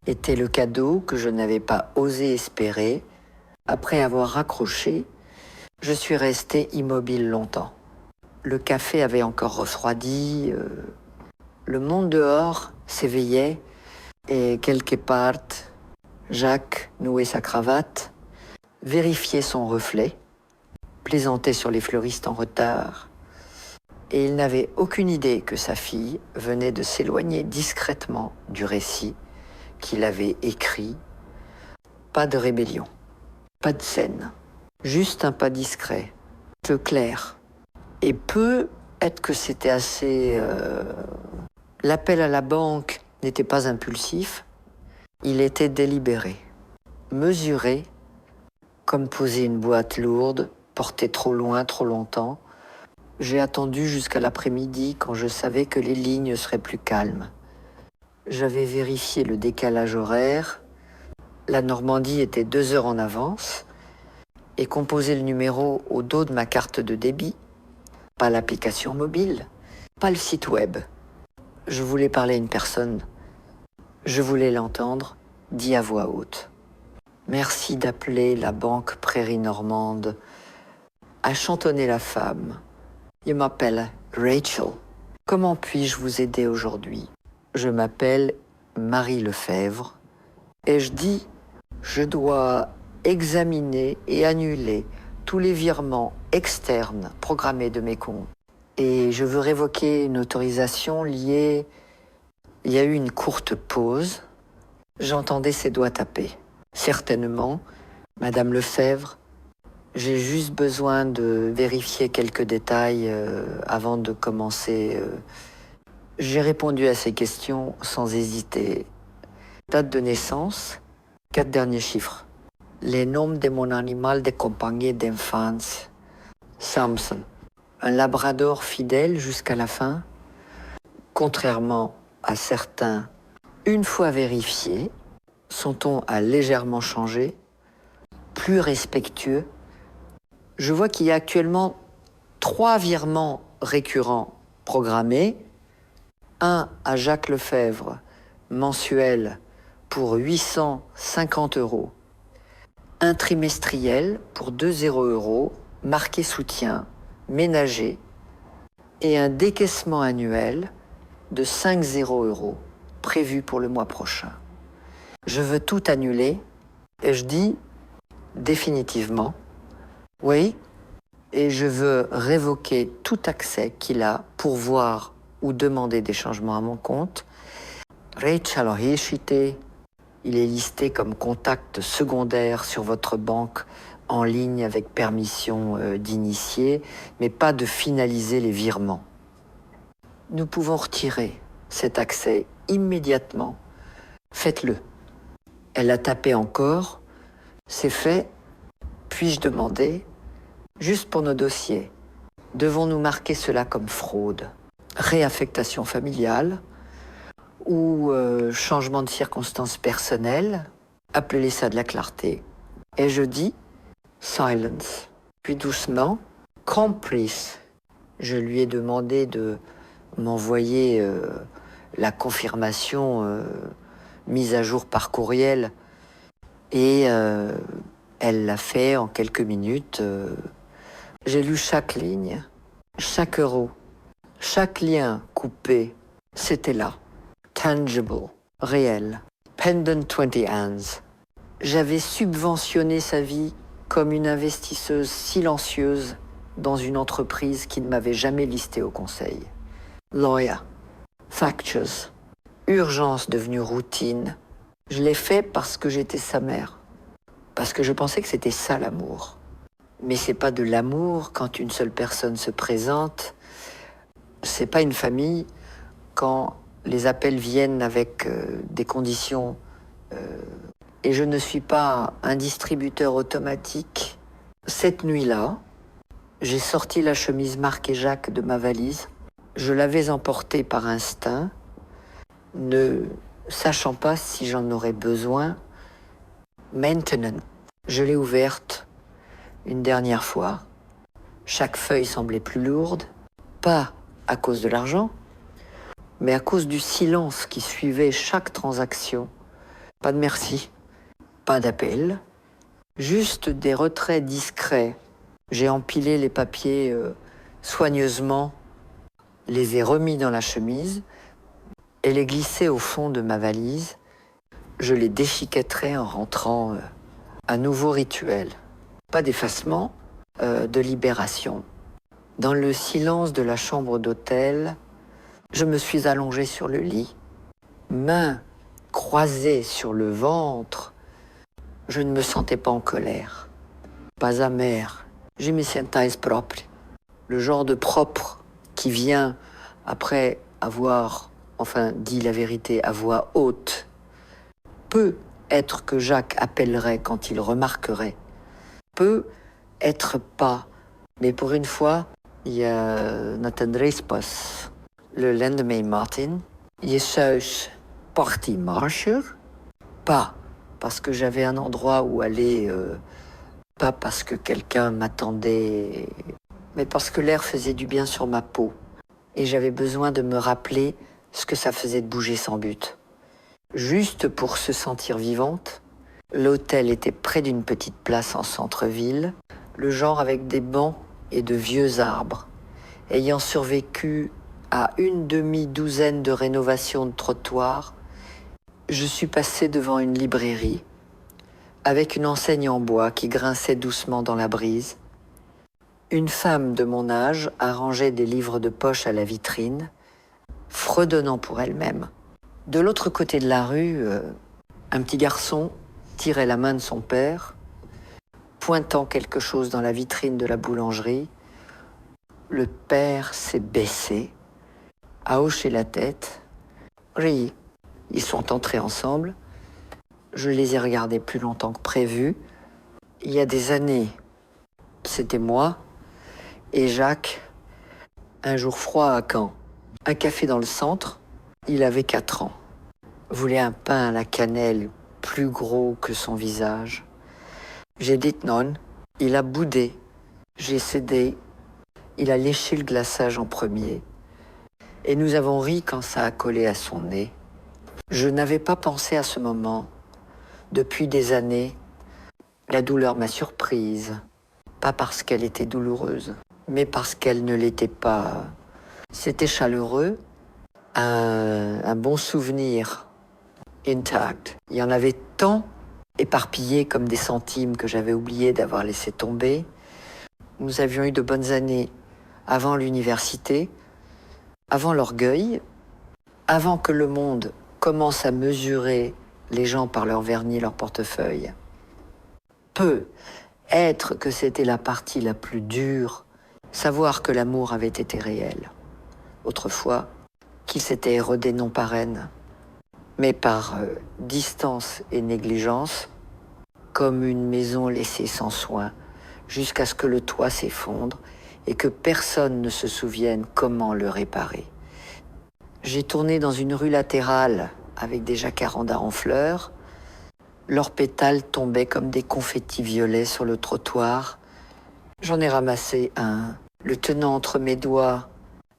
était le cadeau que je n'avais pas osé espérer. Après avoir raccroché, je suis resté immobile longtemps. Le café avait encore refroidi, le monde dehors s'éveillait et quelque part, Jacques nouait sa cravate, vérifiait son reflet, plaisantait sur les fleuristes en retard, et il n'avait aucune idée que sa fille venait de s'éloigner discrètement du récit qu'il avait écrit. Pas de rébellion, pas de scène, juste un pas discret, peu clair. Et peut être que c'était assez... L'appel à la banque n'était pas impulsif, il était délibéré, mesuré, comme poser une boîte lourde, portée trop loin, trop longtemps. J'ai attendu jusqu'à l'après-midi quand je savais que les lignes seraient plus calmes. J'avais vérifié le décalage horaire. La Normandie était 2 heures en avance et composé le numéro au dos de ma carte de débit. Pas l'application mobile, pas le site web. Je voulais parler à une personne. Je voulais l'entendre, dit à voix haute. Merci d'appeler la banque Prairie Normande. A chantonné la femme. Je m'appelle Rachel. Comment puis-je vous aider aujourd'hui? Je m'appelle Marie Lefebvre et je dis, je dois examiner et annuler tous les virements externes programmés de mes comptes. Et je veux révoquer une autorisation liée... Il y a eu une courte pause. J'entendais ses doigts taper. Certainement, Madame Lefebvre, j'ai juste besoin de vérifier quelques détails avant de commencer. J'ai répondu à ces questions sans hésiter. Date de naissance, 4 derniers chiffres. Les noms de mon animal de compagnie d'enfance. Samson, un labrador fidèle jusqu'à la fin. Contrairement à certains, une fois vérifié, son ton a légèrement changé, plus respectueux. Je vois qu'il y a actuellement 3 virements récurrent programmé, un à Jacques Lefebvre mensuel pour 850 €, un trimestriel pour 2 € marqué soutien, ménager, et un décaissement annuel de 5 € prévu pour le mois prochain. Je veux tout annuler et je dis définitivement oui, et je veux révoquer tout accès qu'il a pour voir ou demander des changements à mon compte. Rachel Oheshite, il est listé comme contact secondaire sur votre banque en ligne avec permission d'initier, mais pas de finaliser les virements. Nous pouvons retirer cet accès immédiatement. Faites-le. Elle a tapé encore. C'est fait. Puis-je demander, juste pour nos dossiers, devons-nous marquer cela comme fraude, réaffectation familiale ou changement de circonstances personnelles? Appelez ça de la clarté. Et je dis silence. Puis doucement, complice. Je lui ai demandé de m'envoyer la confirmation mise à jour par courriel et elle l'a fait en quelques minutes. J'ai lu chaque ligne, chaque euro, chaque lien coupé, c'était là. Tangible, réel. Pendant 20 hands. J'avais subventionné sa vie comme une investisseuse silencieuse dans une entreprise qui ne m'avait jamais listée au conseil. Lawyer, factures, urgence devenue routine. Je l'ai fait parce que j'étais sa mère. Parce que je pensais que c'était ça l'amour. Mais c'est pas de l'amour quand une seule personne se présente. C'est pas une famille quand les appels viennent avec des conditions. Et je ne suis pas un distributeur automatique. Cette nuit-là, j'ai sorti la chemise Marc et Jacques de ma valise. Je l'avais emportée par instinct, ne sachant pas si j'en aurais besoin. Maintenant, je l'ai ouverte une dernière fois. Chaque feuille semblait plus lourde, pas à cause de l'argent, mais à cause du silence qui suivait chaque transaction. Pas de merci, pas d'appel, juste des retraits discrets. J'ai empilé les papiers soigneusement, les ai remis dans la chemise et les glissés au fond de ma valise. Je les déchiquetterai en rentrant. Un nouveau rituel. Pas d'effacement, de libération. Dans le silence de la chambre d'hôtel, je me suis allongée sur le lit, mains croisées sur le ventre. Je ne me sentais pas en colère, pas amère. Je me sentais propre. Le genre de propre qui vient après avoir, dit la vérité à voix haute. Peut être que Jacques appellerait quand il remarquerait. Peut être pas. Mais pour une fois, il y a Nathan Reispas, le lendemain Martin. Je suis parti marcher. Pas parce que j'avais un endroit où aller, pas parce que quelqu'un m'attendait, mais parce que l'air faisait du bien sur ma peau. Et j'avais besoin de me rappeler ce que ça faisait de bouger sans but. Juste pour se sentir vivante, l'hôtel était près d'une petite place en centre-ville, le genre avec des bancs et de vieux arbres. Ayant survécu à une demi-douzaine de rénovations de trottoirs, je suis passé devant une librairie avec une enseigne en bois qui grinçait doucement dans la brise. Une femme de mon âge arrangeait des livres de poche à la vitrine, fredonnant pour elle-même. De l'autre côté de la rue, un petit garçon tirait la main de son père, pointant quelque chose dans la vitrine de la boulangerie. Le père s'est baissé, a hoché la tête, ri. Ils sont entrés ensemble. Je les ai regardés plus longtemps que prévu. Il y a des années, c'était moi et Jacques, un jour froid à Caen. Un café dans le centre. Il avait 4 ans. Voulait un pain à la cannelle plus gros que son visage. J'ai dit non. Il a boudé. J'ai cédé. Il a léché le glaçage en premier. Et nous avons ri quand ça a collé à son nez. Je n'avais pas pensé à ce moment. Depuis des années, la douleur m'a surprise. Pas parce qu'elle était douloureuse, mais parce qu'elle ne l'était pas. C'était chaleureux, un bon souvenir intact. Il y en avait tant éparpillés comme des centimes que j'avais oublié d'avoir laissé tomber. Nous avions eu de bonnes années avant l'université, avant l'orgueil, avant que le monde commence à mesurer les gens par leur vernis, leur portefeuille. Peut être que c'était la partie la plus dure, savoir que l'amour avait été réel. Autrefois, qu'il s'était érodé non par haine, mais par distance et négligence, comme une maison laissée sans soin, jusqu'à ce que le toit s'effondre et que personne ne se souvienne comment le réparer. J'ai tourné dans une rue latérale avec des jacarandas en fleurs. Leurs pétales tombaient comme des confettis violets sur le trottoir. J'en ai ramassé un, le tenant entre mes doigts.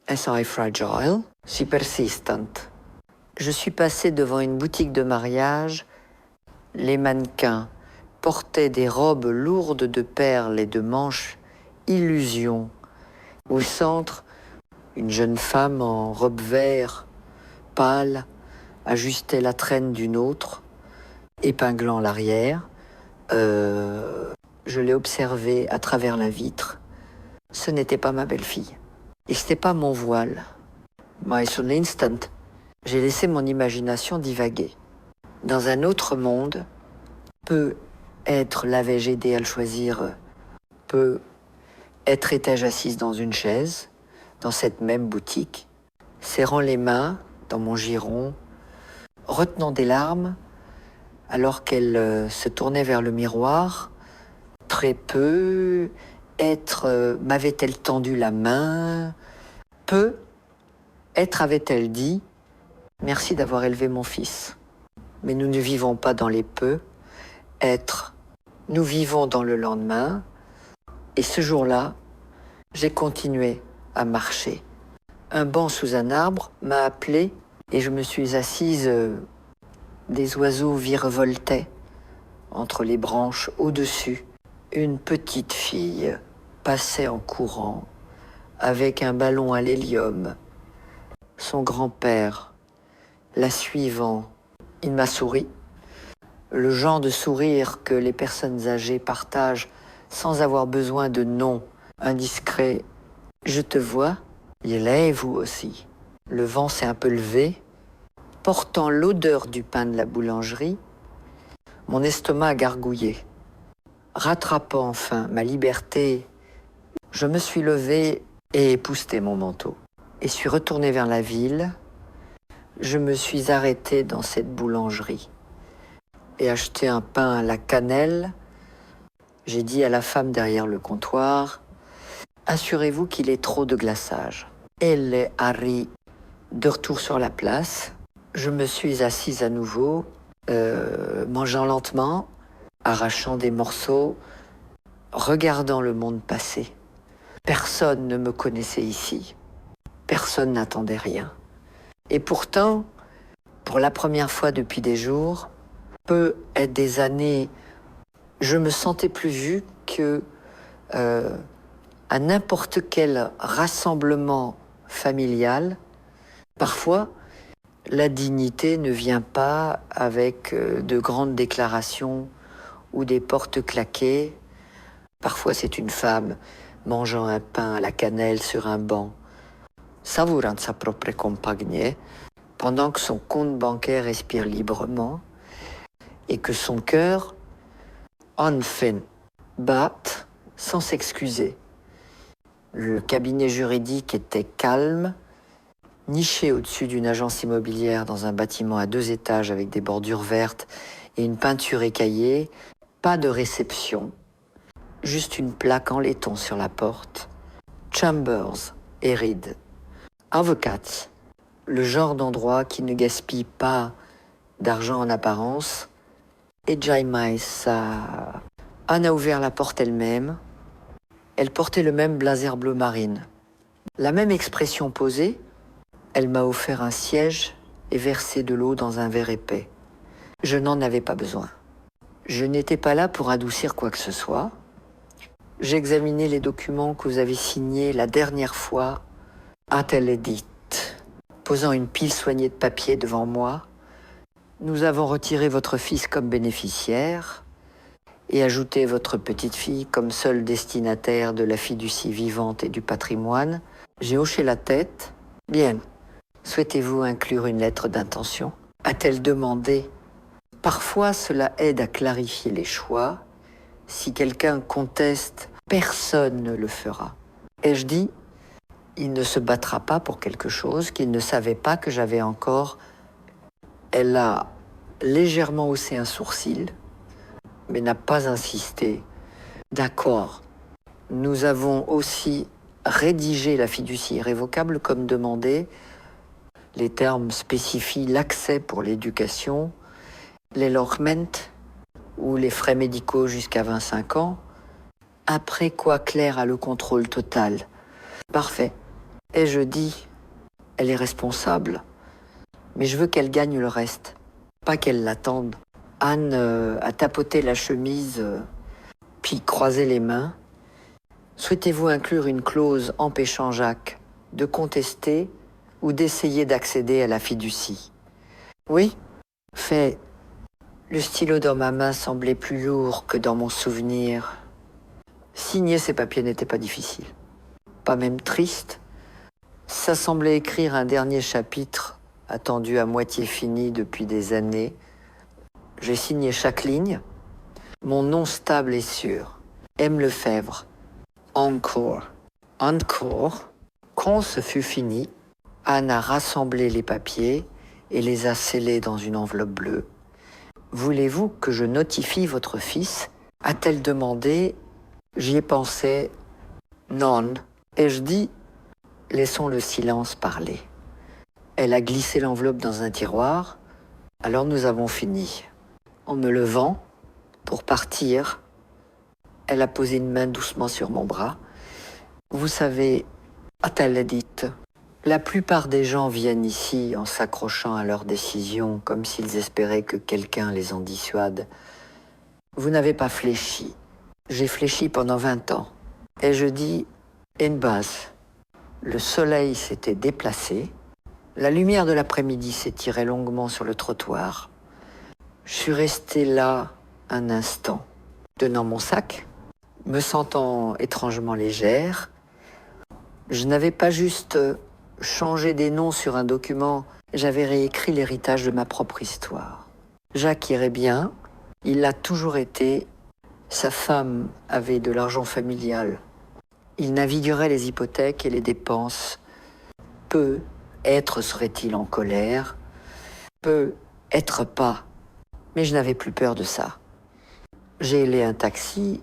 Am I fragile? Si persistent. Je suis passé devant une boutique de mariage. Les mannequins portaient des robes lourdes de perles et de manches illusion. Au centre, une jeune femme en robe vert, pâle, ajustait la traîne d'une autre, épinglant l'arrière. Je l'ai observée à travers la vitre. Ce n'était pas ma belle-fille. Et ce n'était pas mon voile. Mais sur l'instant, j'ai laissé mon imagination divaguer. Dans un autre monde, peut être l'avais-je aidé à le choisir, peut être étais-je assise dans une chaise, dans cette même boutique, serrant les mains dans mon giron, retenant des larmes, alors qu'elle se tournait vers le miroir. Très peu, m'avait-elle tendu la main? Peu, être avait-elle dit « Merci d'avoir élevé mon fils ». Mais nous ne vivons pas dans les peu. Être, nous vivons dans le lendemain. Et ce jour-là, j'ai continué à marcher. Un banc sous un arbre m'a appelé et je me suis assise. Des oiseaux virevoltaient entre les branches au-dessus. Une petite fille passait en courant avec un ballon à l'hélium. Son grand-père, la suivant, il m'a souri. Le genre de sourire que les personnes âgées partagent sans avoir besoin de noms indiscrets. Je te vois, il est vous aussi. Le vent s'est un peu levé, portant l'odeur du pain de la boulangerie. Mon estomac a gargouillé. Rattrapant enfin ma liberté, je me suis levé et épousseté mon manteau. Et suis retourné vers la ville. Je me suis arrêté dans cette boulangerie et acheté un pain à la cannelle. J'ai dit à la femme derrière le comptoir, « Assurez-vous qu'il ait trop de glaçage. » Elle est Harry de retour sur la place. Je me suis assise à nouveau, mangeant lentement, arrachant des morceaux, regardant le monde passer. Personne ne me connaissait ici. Personne n'attendait rien. Et pourtant, pour la première fois depuis des jours, peut être des années, je me sentais plus vue que à n'importe quel rassemblement familial. Parfois, la dignité ne vient pas avec de grandes déclarations ou des portes claquées. Parfois, c'est une femme mangeant un pain à la cannelle sur un banc, savourant sa propre compagnie, pendant que son compte bancaire respire librement et que son cœur, enfin, batte sans s'excuser. Le cabinet juridique était calme, niché au-dessus d'une agence immobilière dans un bâtiment à 2 étages avec des bordures vertes et une peinture écaillée. Pas de réception, juste une plaque en laiton sur la porte. Chambers, Erid. Avocats, le genre d'endroit qui ne gaspille pas d'argent en apparence. Et Jaimai, ça... Anne a ouvert la porte elle-même. Elle portait le même blazer bleu marine. La même expression posée, elle m'a offert un siège et versé de l'eau dans un verre épais. Je n'en avais pas besoin. Je n'étais pas là pour adoucir quoi que ce soit. J'examinais les documents que vous avez signés la dernière fois, a-t-elle dit, posant une pile soignée de papier devant moi. Nous avons retiré votre fils comme bénéficiaire et ajouté votre petite-fille comme seule destinataire de la fiducie vivante et du patrimoine. J'ai hoché la tête. Bien. Souhaitez-vous inclure une lettre d'intention ? A-t-elle demandé ? Parfois, cela aide à clarifier les choix. Si quelqu'un conteste, personne ne le fera. Ai-je dit, il ne se battra pas pour quelque chose qu'il ne savait pas que j'avais encore. Elle a légèrement haussé un sourcil, mais n'a pas insisté. D'accord, nous avons aussi rédigé la fiducie irrévocable comme demandé. Les termes spécifient l'accès pour l'éducation, l'élorgement ou les frais médicaux jusqu'à 25 ans, après quoi Claire a le contrôle total. Parfait. Et je dis, elle est responsable, mais je veux qu'elle gagne le reste, pas qu'elle l'attende. Anne a tapoté la chemise, puis croisé les mains. Souhaitez-vous inclure une clause empêchant Jacques de contester ou d'essayer d'accéder à la fiducie ? Oui. Fait. Le stylo dans ma main semblait plus lourd que dans mon souvenir. Signer ces papiers n'était pas difficile, pas même triste. Ça semblait écrire un dernier chapitre, attendu à moitié fini depuis des années. J'ai signé chaque ligne. Mon nom stable et sûr. M. Lefebvre. Encore. Encore. Quand ce fut fini, Anne a rassemblé les papiers et les a scellés dans une enveloppe bleue. Voulez-vous que je notifie votre fils ? A-t-elle demandé ? J'y ai pensé. Non. Ai-je dit ? Laissons le silence parler. Elle a glissé l'enveloppe dans un tiroir. Alors nous avons fini. En me levant, pour partir, elle a posé une main doucement sur mon bras. Vous savez, a-t-elle dit, la plupart des gens viennent ici en s'accrochant à leurs décisions comme s'ils espéraient que quelqu'un les en dissuade. Vous n'avez pas fléchi. J'ai fléchi pendant 20 ans. Et je dis, une base. Le soleil s'était déplacé. La lumière de l'après-midi s'étirait longuement sur le trottoir. Je suis resté là un instant, tenant mon sac, me sentant étrangement légère. Je n'avais pas juste changé des noms sur un document, j'avais réécrit l'héritage de ma propre histoire. Jacques irait bien, il l'a toujours été. Sa femme avait de l'argent familial. Il naviguerait les hypothèques et les dépenses. Peut-être serait-il en colère. Peut-être pas. Mais je n'avais plus peur de ça. J'ai hélé un taxi.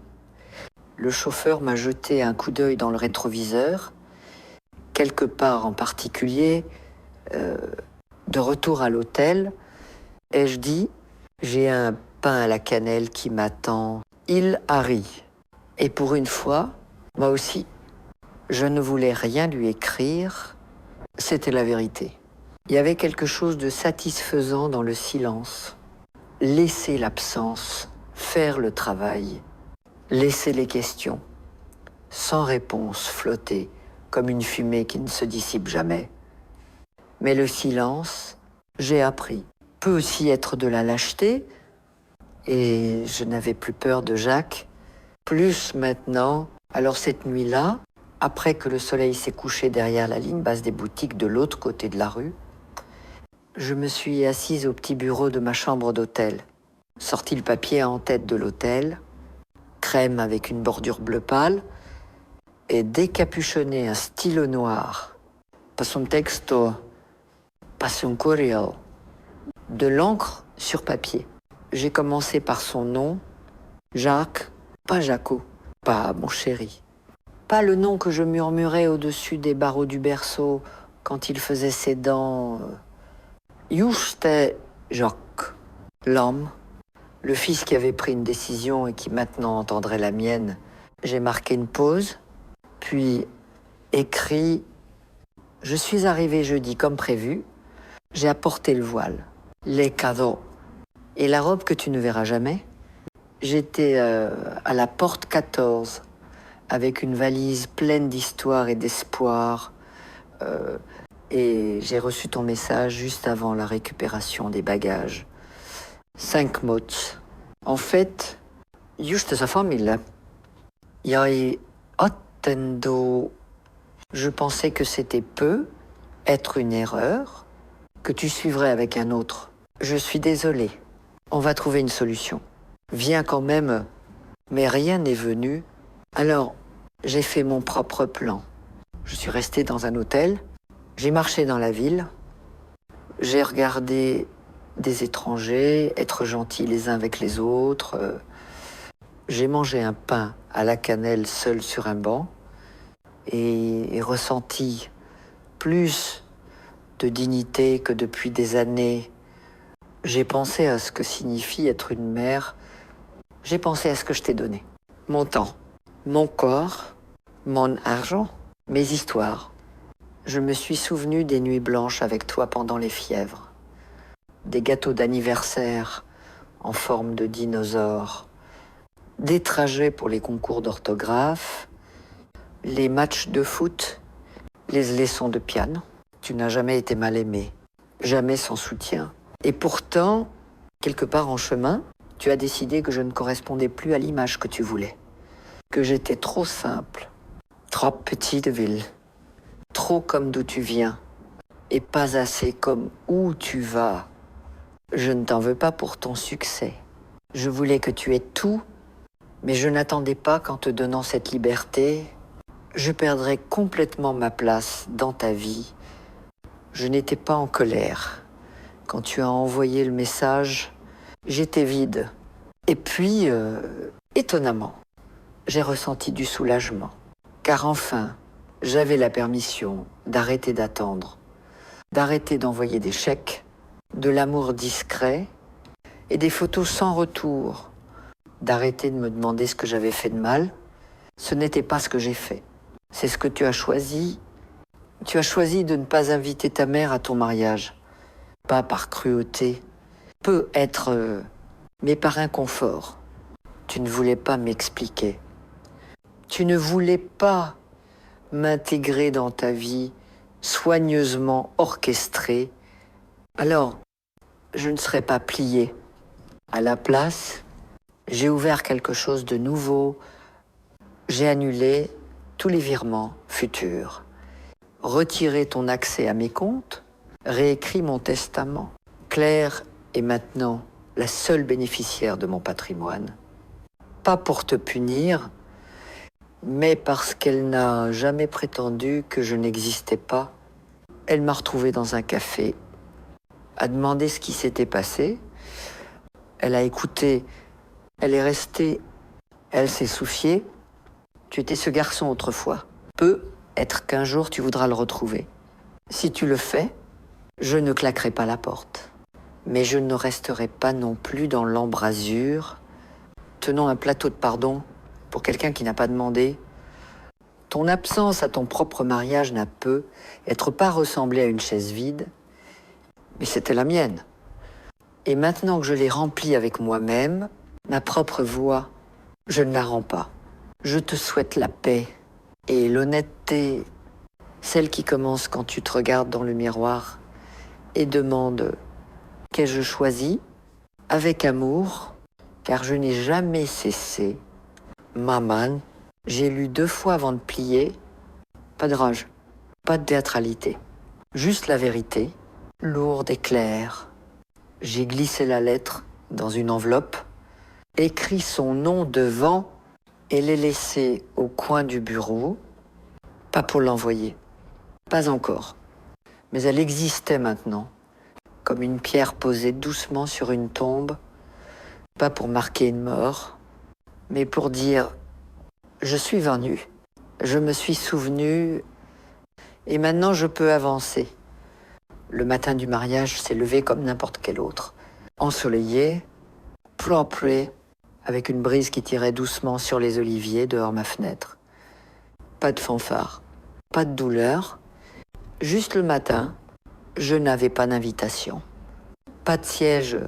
Le chauffeur m'a jeté un coup d'œil dans le rétroviseur. Quelque part en particulier, de retour à l'hôtel, et je dis, j'ai un pain à la cannelle qui m'attend. Il a ri. Et pour une fois, moi aussi, je ne voulais rien lui écrire. C'était la vérité. Il y avait quelque chose de satisfaisant dans le silence. Laisser l'absence, faire le travail, laisser les questions, sans réponse, flotter, comme une fumée qui ne se dissipe jamais. Mais le silence, j'ai appris, peut aussi être de la lâcheté, et je n'avais plus peur de Jacques, plus maintenant. Alors cette nuit-là, après que le soleil s'est couché derrière la ligne basse des boutiques de l'autre côté de la rue, je me suis assise au petit bureau de ma chambre d'hôtel, sorti le papier en tête de l'hôtel, crème avec une bordure bleu pâle, et décapuchonné un stylo noir. Pas un texto, pas un correo, de l'encre sur papier. J'ai commencé par son nom, Jacques, pas Jaco, pas mon chéri. Pas le nom que je murmurais au-dessus des barreaux du berceau quand il faisait ses dents. Juste Jacques, l'homme, le fils qui avait pris une décision et qui maintenant entendrait la mienne. J'ai marqué une pause, puis écrit « Je suis arrivé jeudi comme prévu, j'ai apporté le voile, les cadeaux et la robe que tu ne verras jamais. J'étais à la porte 14 avec une valise pleine d'histoire et d'espoir et j'ai reçu ton message juste avant la récupération des bagages. 5 mots. En fait, juste sa famille. Jag attendo. Je pensais que c'était peu, être une erreur, que tu suivrais avec un autre. Je suis désolé. On va trouver une solution. Viens quand même. Mais rien n'est venu. Alors, j'ai fait mon propre plan. Je suis resté dans un hôtel. J'ai marché dans la ville. J'ai regardé des étrangers être gentils les uns avec les autres. J'ai mangé un pain à la cannelle seul sur un banc et ressenti plus de dignité que depuis des années. J'ai pensé à ce que signifie être une mère. J'ai pensé à ce que je t'ai donné. Mon temps, mon corps, mon argent, mes histoires. Je me suis souvenu des nuits blanches avec toi pendant les fièvres, des gâteaux d'anniversaire en forme de dinosaures, des trajets pour les concours d'orthographe, les matchs de foot, les leçons de piano. Tu n'as jamais été mal aimé, jamais sans soutien. Et pourtant, quelque part en chemin, tu as décidé que je ne correspondais plus à l'image que tu voulais, que j'étais trop simple, trop petite ville, trop comme d'où tu viens, et pas assez comme où tu vas. Je ne t'en veux pas pour ton succès. Je voulais que tu aies tout, mais je n'attendais pas qu'en te donnant cette liberté, je perdrais complètement ma place dans ta vie. Je n'étais pas en colère. Quand tu as envoyé le message, j'étais vide. Et puis, étonnamment, j'ai ressenti du soulagement. Car enfin, j'avais la permission d'arrêter d'attendre, d'arrêter d'envoyer des chèques, de l'amour discret et des photos sans retour, d'arrêter de me demander ce que j'avais fait de mal. Ce n'était pas ce que j'ai fait. C'est ce que tu as choisi. Tu as choisi de ne pas inviter ta mère à ton mariage. Pas par cruauté, peut être, mais par inconfort. Tu ne voulais pas m'expliquer. Tu ne voulais pas m'intégrer dans ta vie soigneusement orchestrée. Alors, je ne serais pas plié. À la place, j'ai ouvert quelque chose de nouveau. J'ai annulé tous les virements futurs. Retiré ton accès à mes comptes, réécrit mon testament. Claire est maintenant la seule bénéficiaire de mon patrimoine. Pas pour te punir, mais parce qu'elle n'a jamais prétendu que je n'existais pas. Elle m'a retrouvé dans un café, a demandé ce qui s'était passé. Elle a écouté, elle est restée, elle s'est souciée. Tu étais ce garçon autrefois. Peut être qu'un jour tu voudras le retrouver. Si tu le fais, je ne claquerai pas la porte. Mais je ne resterai pas non plus dans l'embrasure, tenant un plateau de pardon pour quelqu'un qui n'a pas demandé. Ton absence à ton propre mariage n'a peut être pas ressemblé à une chaise vide, mais c'était la mienne. Et maintenant que je l'ai remplie avec moi-même, ma propre voix, je ne la rends pas. Je te souhaite la paix et l'honnêteté, celle qui commence quand tu te regardes dans le miroir et demande « Qu'ai-je choisi ?» avec amour, car je n'ai jamais cessé. Maman, j'ai lu 2 fois avant de plier. Pas de rage, pas de théâtralité. Juste la vérité, lourde et claire. J'ai glissé la lettre dans une enveloppe, écrit son nom devant et l'ai laissée au coin du bureau. Pas pour l'envoyer, pas encore. Mais elle existait maintenant, comme une pierre posée doucement sur une tombe, pas pour marquer une mort, mais pour dire « Je suis venu, je me suis souvenu et maintenant je peux avancer ». Le matin du mariage s'est levé comme n'importe quel autre, ensoleillé, propre, avec une brise qui tirait doucement sur les oliviers dehors ma fenêtre. Pas de fanfare, pas de douleur. Juste le matin, je n'avais pas d'invitation. Pas de siège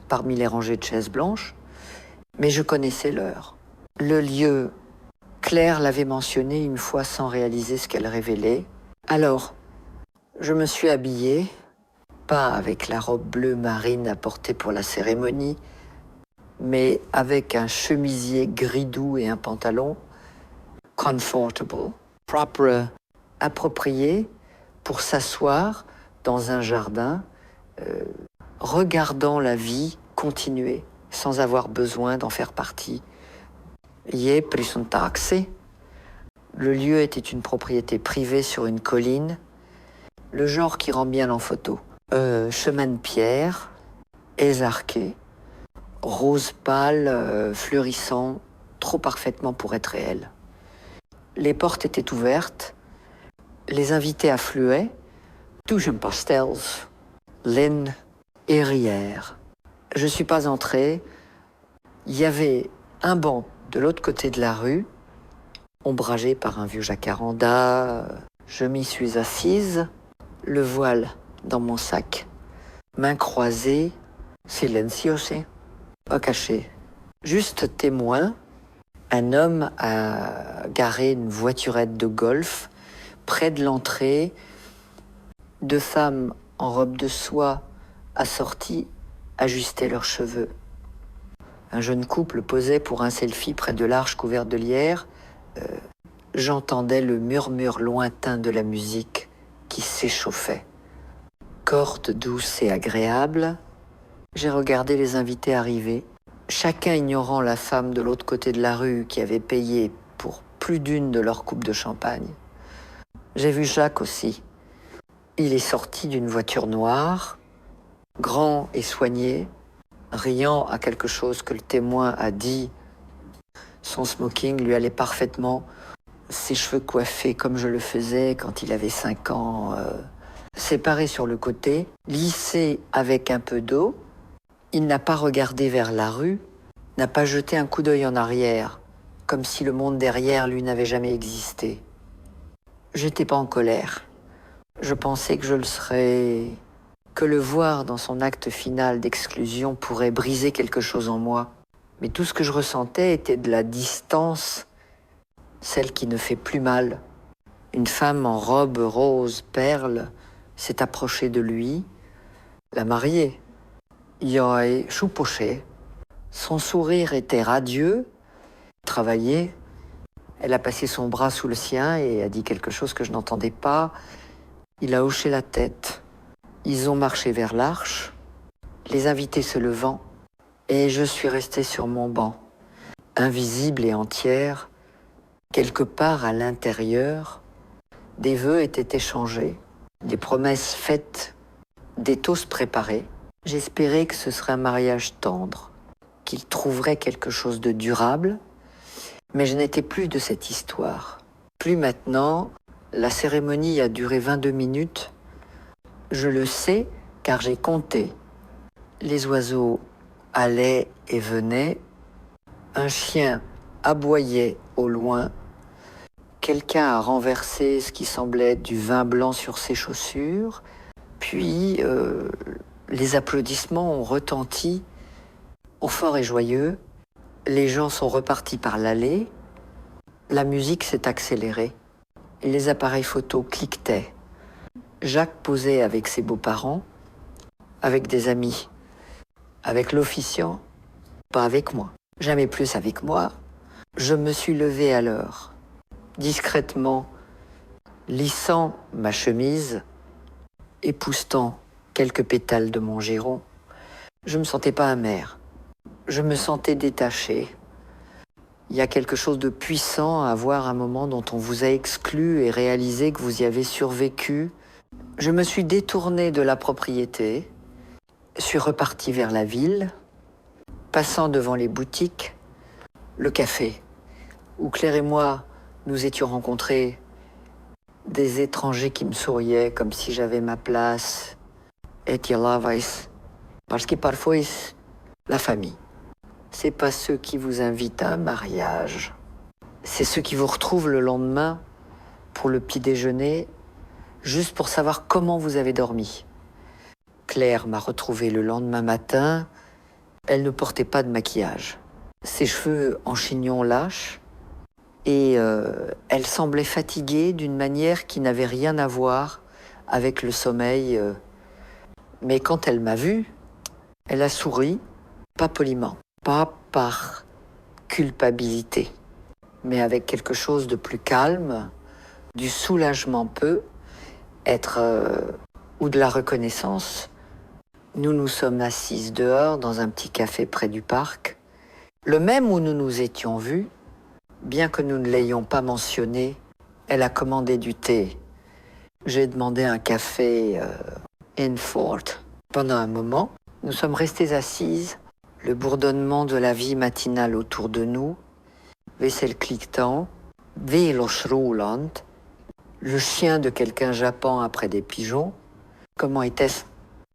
parmi les rangées de chaises blanches, mais je connaissais l'heure. Le lieu, Claire l'avait mentionné une fois sans réaliser ce qu'elle révélait. Alors, je me suis habillée, pas avec la robe bleue marine à porter pour la cérémonie, mais avec un chemisier gris doux et un pantalon comfortable, propre, approprié pour s'asseoir dans un jardin, regardant la vie continuer sans avoir besoin d'en faire partie. Je pris un taxi. Le lieu était une propriété privée sur une colline, le genre qui rend bien en photo. Chemin de pierre, esarqué, rose pâle, fleurissant, trop parfaitement pour être réel. Les portes étaient ouvertes, les invités affluaient, touche pastels, laine et rière. Je ne suis pas entrée. Il y avait un banc de l'autre côté de la rue, ombragé par un vieux jacaranda. Je m'y suis assise, le voile dans mon sac, mains croisées, silenciose, pas caché. Juste témoin, un homme a garé une voiturette de golf près de l'entrée. Deux femmes en robe de soie assorties ajustaient leurs cheveux. Un jeune couple posait pour un selfie près de l'arche couverte de lierre. J'entendais le murmure lointain de la musique qui s'échauffait. Cordes douces et agréables, j'ai regardé les invités arriver, chacun ignorant la femme de l'autre côté de la rue qui avait payé pour plus d'une de leurs coupes de champagne. J'ai vu Jacques aussi. Il est sorti d'une voiture noire, grand et soigné, riant à quelque chose que le témoin a dit. Son smoking lui allait parfaitement, ses cheveux coiffés comme je le faisais quand il avait 5 ans, séparés sur le côté, lissés avec un peu d'eau. Il n'a pas regardé vers la rue, n'a pas jeté un coup d'œil en arrière, comme si le monde derrière lui n'avait jamais existé. J'étais pas en colère. Je pensais que je le serais, que le voir dans son acte final d'exclusion pourrait briser quelque chose en moi. Mais tout ce que je ressentais était de la distance, celle qui ne fait plus mal. Une femme en robe rose perle s'est approchée de lui, la mariée. Jag choupoché. Son sourire était radieux, travaillé. Elle a passé son bras sous le sien et a dit quelque chose que je n'entendais pas. Il a hoché la tête. Ils ont marché vers l'arche, les invités se levant, et je suis restée sur mon banc, invisible et entière. Quelque part à l'intérieur, des vœux étaient échangés, des promesses faites, des toasts préparés. J'espérais que ce serait un mariage tendre, qu'il trouverait quelque chose de durable, mais je n'étais plus de cette histoire. Plus maintenant, la cérémonie a duré 22 minutes. Je le sais car j'ai compté. Les oiseaux allaient et venaient. Un chien aboyait au loin. Quelqu'un a renversé ce qui semblait être du vin blanc sur ses chaussures. Puis les applaudissements ont retenti au fort et joyeux. Les gens sont repartis par l'allée. La musique s'est accélérée. Et les appareils photos cliquetaient. Jacques posait avec ses beaux-parents, avec des amis, avec l'officiant, pas avec moi. Jamais plus avec moi. Je me suis levée alors, discrètement, lissant ma chemise, époussetant quelques pétales de mon giron. Je ne me sentais pas amère. Je me sentais détachée. Il y a quelque chose de puissant à voir un moment dont on vous a exclu et réaliser que vous y avez survécu. Je me suis détournée de la propriété, suis repartie vers la ville, passant devant les boutiques, le café, où Claire et moi nous étions rencontrés, des étrangers qui me souriaient comme si j'avais ma place, et parce que parfois la famille, c'est pas ceux qui vous invitent à un mariage, c'est ceux qui vous retrouvent le lendemain pour le petit déjeuner, juste pour savoir comment vous avez dormi. Claire m'a retrouvée le lendemain matin. Elle ne portait pas de maquillage. Ses cheveux en chignon lâche. Et elle semblait fatiguée d'une manière qui n'avait rien à voir avec le sommeil. Mais quand elle m'a vue, elle a souri, pas poliment, pas par culpabilité, mais avec quelque chose de plus calme, du soulagement ou de la reconnaissance. Nous nous sommes assises dehors dans un petit café près du parc, le même où nous nous étions vus. Bien que nous ne l'ayons pas mentionné, elle a commandé du thé. J'ai demandé un café Infort. Pendant un moment, nous sommes restées assises, le bourdonnement de la vie matinale autour de nous, vaisselle cliquetant, vélos roulant, le chien de quelqu'un jappant après des pigeons. Comment était-ce?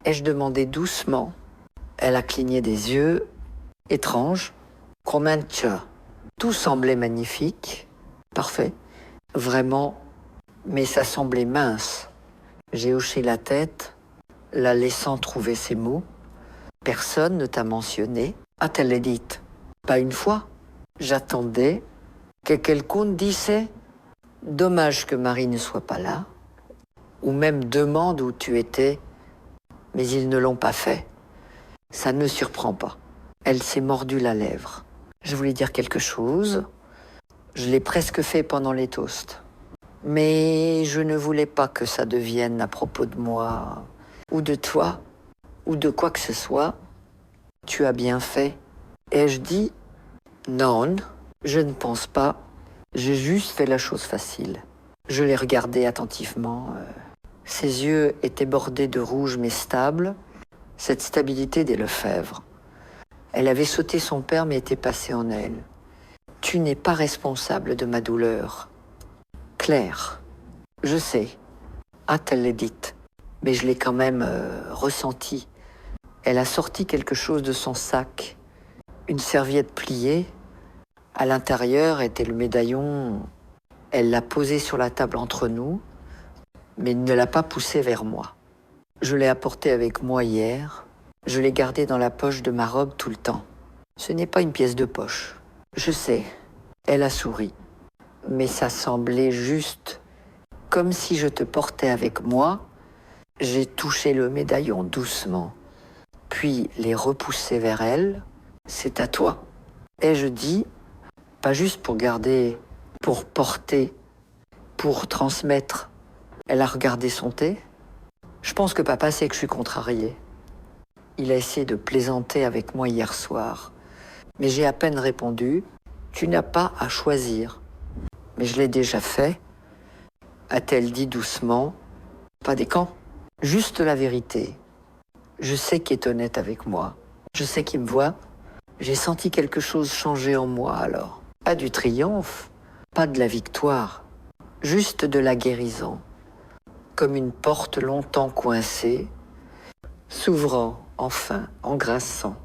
Ai-je demandé doucement. Elle a cligné des yeux, étrange. Comment-tu? Tout semblait magnifique, parfait, vraiment, mais ça semblait mince. J'ai hoché la tête, la laissant trouver ses mots. Personne ne t'a mentionné. A-t-elle dit? Pas une fois. J'attendais que quelqu'un dise « Dommage que Marie ne soit pas là », ou même « Demande où tu étais », mais ils ne l'ont pas fait. Ça ne me surprend pas. Elle s'est mordue la lèvre. Je voulais dire quelque chose. Je l'ai presque fait pendant les toasts. Mais je ne voulais pas que ça devienne à propos de moi, ou de toi, ou de quoi que ce soit. Tu as bien fait. Ai-je dit? Non, je ne pense pas. J'ai juste fait la chose facile. Je l'ai regardé attentivement. Ses yeux étaient bordés de rouge mais stables. Cette stabilité des Lefebvre. Elle avait sauté son père mais était passée en elle. Tu n'es pas responsable de ma douleur. Claire, je sais, a-t-elle dit, mais je l'ai quand même ressenti. Elle a sorti quelque chose de son sac, une serviette pliée. À l'intérieur était le médaillon. Elle l'a posé sur la table entre nous, mais ne l'a pas poussé vers moi. Je l'ai apporté avec moi hier. Je l'ai gardé dans la poche de ma robe tout le temps. Ce n'est pas une pièce de poche. Je sais, elle a souri. Mais ça semblait juste comme si je te portais avec moi. J'ai touché le médaillon doucement, puis l'ai repoussé vers elle. C'est à toi. Ai-je dit, pas juste pour garder, pour porter, pour transmettre. Elle a regardé son thé. Je pense que papa sait que je suis contrariée. Il a essayé de plaisanter avec moi hier soir. Mais j'ai à peine répondu. Tu n'as pas à choisir. Mais je l'ai déjà fait. A-t-elle dit doucement. Pas des camps. Juste la vérité. Je sais qu'il est honnête avec moi. Je sais qu'il me voit. J'ai senti quelque chose changer en moi alors. Pas du triomphe. Pas de la victoire. Juste de la guérison. Comme une porte longtemps coincée, s'ouvrant enfin en grinçant.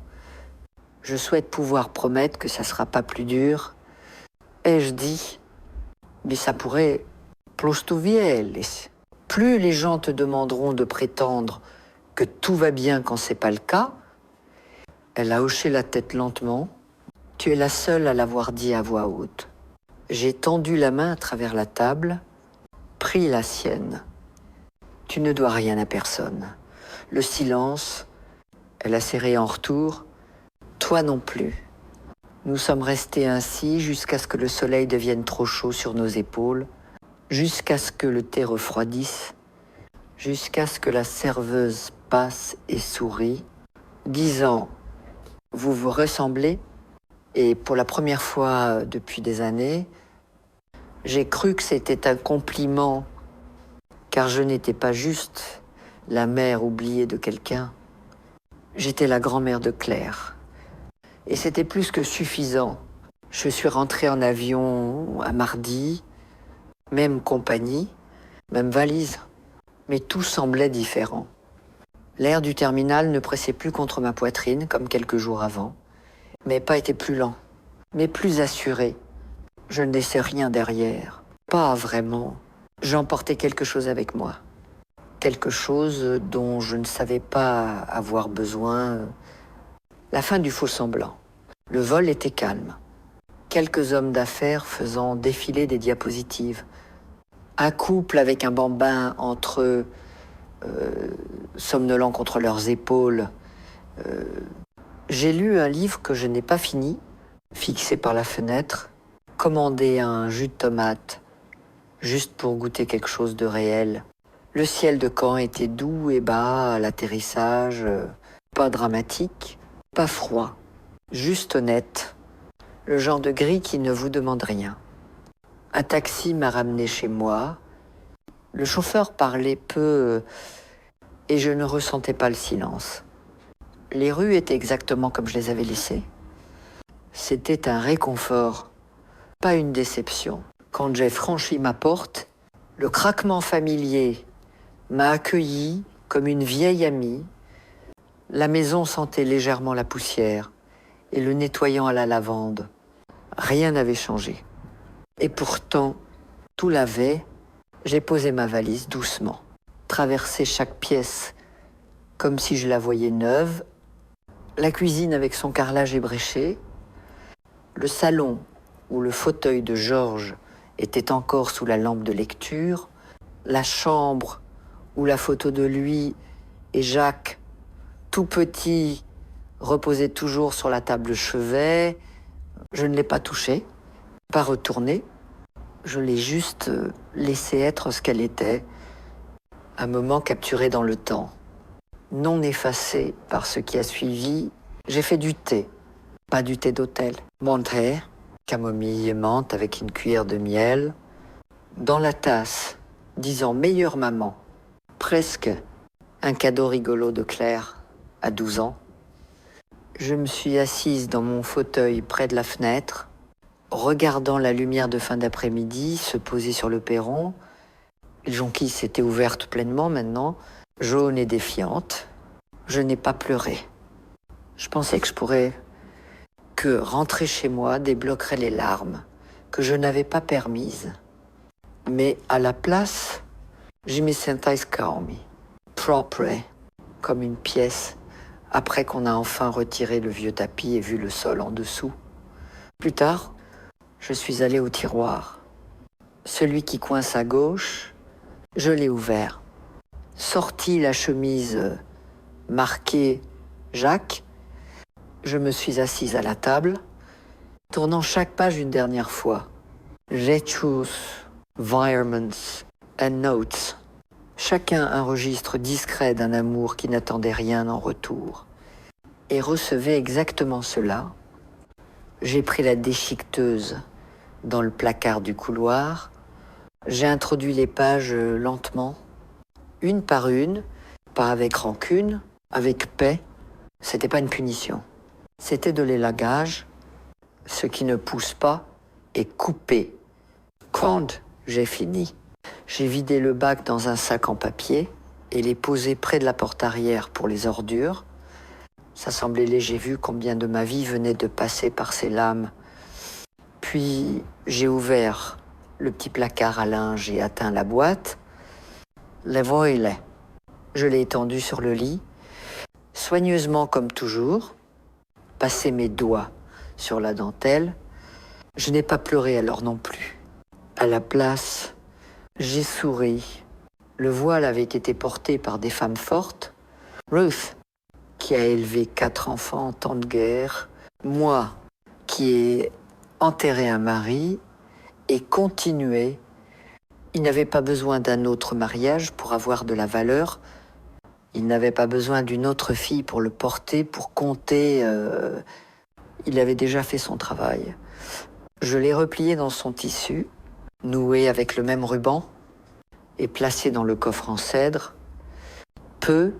Je souhaite pouvoir promettre que ça sera pas plus dur. Ai-je dit, mais ça pourrait plostovielles. Plus les gens te demanderont de prétendre que tout va bien quand c'est pas le cas. Elle a hoché la tête lentement. Tu es la seule à l'avoir dit à voix haute. J'ai tendu la main à travers la table, pris la sienne. Tu ne dois rien à personne. Le silence, elle a serré en retour. Toi non plus. Nous sommes restés ainsi jusqu'à ce que le soleil devienne trop chaud sur nos épaules, jusqu'à ce que le thé refroidisse, jusqu'à ce que la serveuse passe et sourit, disant « Vous vous ressemblez ?» Et pour la première fois depuis des années, j'ai cru que c'était un compliment, car je n'étais pas juste la mère oubliée de quelqu'un. J'étais la grand-mère de Claire. Et c'était plus que suffisant. Je suis rentrée en avion à mardi, même compagnie, même valise. Mais tout semblait différent. L'air du terminal ne pressait plus contre ma poitrine, comme quelques jours avant, mais pas été plus lent, mais plus assuré. Je ne laissais rien derrière. Pas vraiment. J'emportais quelque chose avec moi. Quelque chose dont je ne savais pas avoir besoin. La fin du faux-semblant. Le vol était calme. Quelques hommes d'affaires faisant défiler des diapositives. Un couple avec un bambin entre eux, somnolent contre leurs épaules. J'ai lu un livre que je n'ai pas fini, fixé par la fenêtre, commandé un jus de tomate, juste pour goûter quelque chose de réel. Le ciel de Caen était doux et bas à l'atterrissage, pas dramatique, pas froid, juste honnête, le genre de gris qui ne vous demande rien. Un taxi m'a ramené chez moi. Le chauffeur parlait peu et je ne ressentais pas le silence. Les rues étaient exactement comme je les avais laissées. C'était un réconfort, pas une déception. Quand j'ai franchi ma porte, le craquement familier m'a accueilli comme une vieille amie. La maison sentait légèrement la poussière et le nettoyant à la lavande. Rien n'avait changé. Et pourtant, tout l'avait. J'ai posé ma valise doucement, traversé chaque pièce comme si je la voyais neuve, la cuisine avec son carrelage ébréché, le salon où le fauteuil de Georges était encore sous la lampe de lecture, la chambre où la photo de lui et Jacques, tout petit, reposait toujours sur la table de chevet. Je ne l'ai pas touchée, pas retournée. Je l'ai juste laissée être ce qu'elle était, un moment capturé dans le temps, non effacé par ce qui a suivi. J'ai fait du thé, pas du thé d'hôtel. Mon thé, camomille et menthe avec une cuillère de miel. Dans la tasse, disant meilleure maman, presque un cadeau rigolo de Claire à 12 ans. Je me suis assise dans mon fauteuil près de la fenêtre, regardant la lumière de fin d'après-midi se poser sur le perron. Les jonquilles s'étaient ouvertes pleinement maintenant, jaunes et défiantes. Je n'ai pas pleuré. Je pensais que rentrer chez moi débloquerait les larmes que je n'avais pas permises. Mais à la place, je me sentais calme, propre, comme une pièce, après qu'on a enfin retiré le vieux tapis et vu le sol en dessous. Plus tard, je suis allé au tiroir. Celui qui coince à gauche, je l'ai ouvert. Sorti la chemise marquée Jacques, je me suis assise à la table, tournant chaque page une dernière fois. J'ai choose environments and notes. Chacun un registre discret d'un amour qui n'attendait rien en retour. Et recevait exactement cela. J'ai pris la déchiqueteuse dans le placard du couloir. J'ai introduit les pages lentement, une par une, pas avec rancune, avec paix. C'était pas une punition. C'était de l'élagage. Ce qui ne pousse pas est coupé. Quand j'ai fini, j'ai vidé le bac dans un sac en papier et l'ai posé près de la porte arrière pour les ordures. Ça semblait léger vu combien de ma vie venait de passer par ces lames. Puis j'ai ouvert le petit placard à linge et atteint la boîte. Le voilà. Je l'ai étendu sur le lit, soigneusement comme toujours, passé mes doigts sur la dentelle. Je n'ai pas pleuré alors non plus. À la place, j'ai souri. Le voile avait été porté par des femmes fortes. Ruth, qui a élevé 4 enfants en temps de guerre. Moi, qui ai enterré un mari et continué. Il n'avait pas besoin d'un autre mariage pour avoir de la valeur. Il n'avait pas besoin d'une autre fille pour le porter, pour compter. Il avait déjà fait son travail. Je l'ai replié dans son tissu, noué avec le même ruban et placé dans le coffre en cèdre. Peut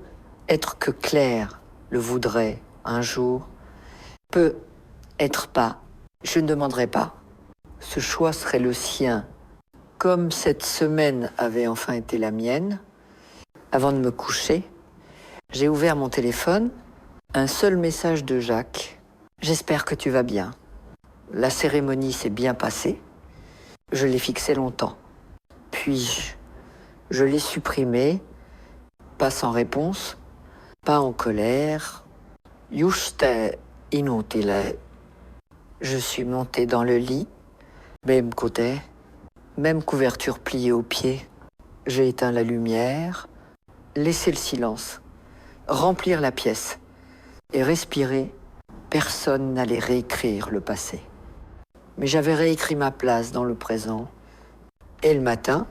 être que Claire le voudrait un jour. Peut être pas. Je ne demanderai pas. Ce choix serait le sien. Comme cette semaine avait enfin été la mienne, avant de me coucher, j'ai ouvert mon téléphone. Un seul message de Jacques. J'espère que tu vas bien. La cérémonie s'est bien passée. Je l'ai fixé longtemps. Puis, je l'ai supprimé, pas sans réponse, pas en colère. Juste inutile. Je suis montée dans le lit, même côté, même couverture pliée aux pieds. J'ai éteint la lumière, laissé le silence, remplir la pièce et respirer. Personne n'allait réécrire le passé. Mais j'avais réécrit ma place dans le présent. Et le matin,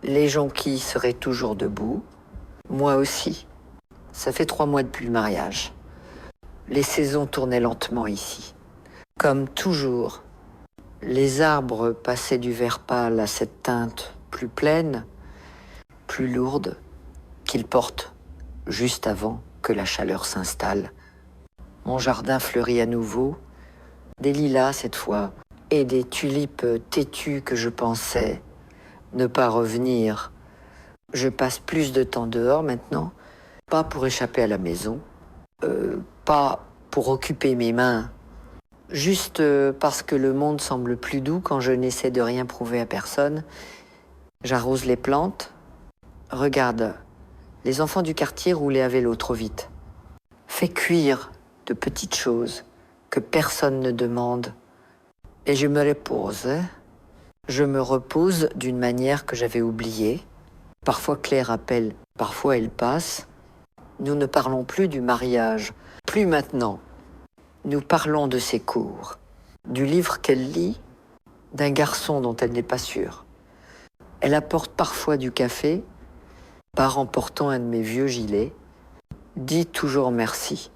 les jonquilles seraient toujours debout, moi aussi. Ça fait 3 mois depuis le mariage. Les saisons tournaient lentement ici. Comme toujours, les arbres passaient du vert pâle à cette teinte plus pleine, plus lourde, qu'ils portent juste avant que la chaleur s'installe. Mon jardin fleurit à nouveau, des lilas cette fois, et des tulipes têtues que je pensais ne pas revenir. Je passe plus de temps dehors maintenant, pas pour échapper à la maison, pas pour occuper mes mains, juste parce que le monde semble plus doux quand je n'essaie de rien prouver à personne. J'arrose les plantes. Regarde, les enfants du quartier roulaient à vélo trop vite. Fais cuire de petites choses que personne ne demande. Et je me repose. Je me repose d'une manière que j'avais oubliée. Parfois Claire appelle, parfois elle passe. Nous ne parlons plus du mariage, plus maintenant. Nous parlons de ses cours, du livre qu'elle lit, d'un garçon dont elle n'est pas sûre. Elle apporte parfois du café, part en portant un de mes vieux gilets, dit toujours merci,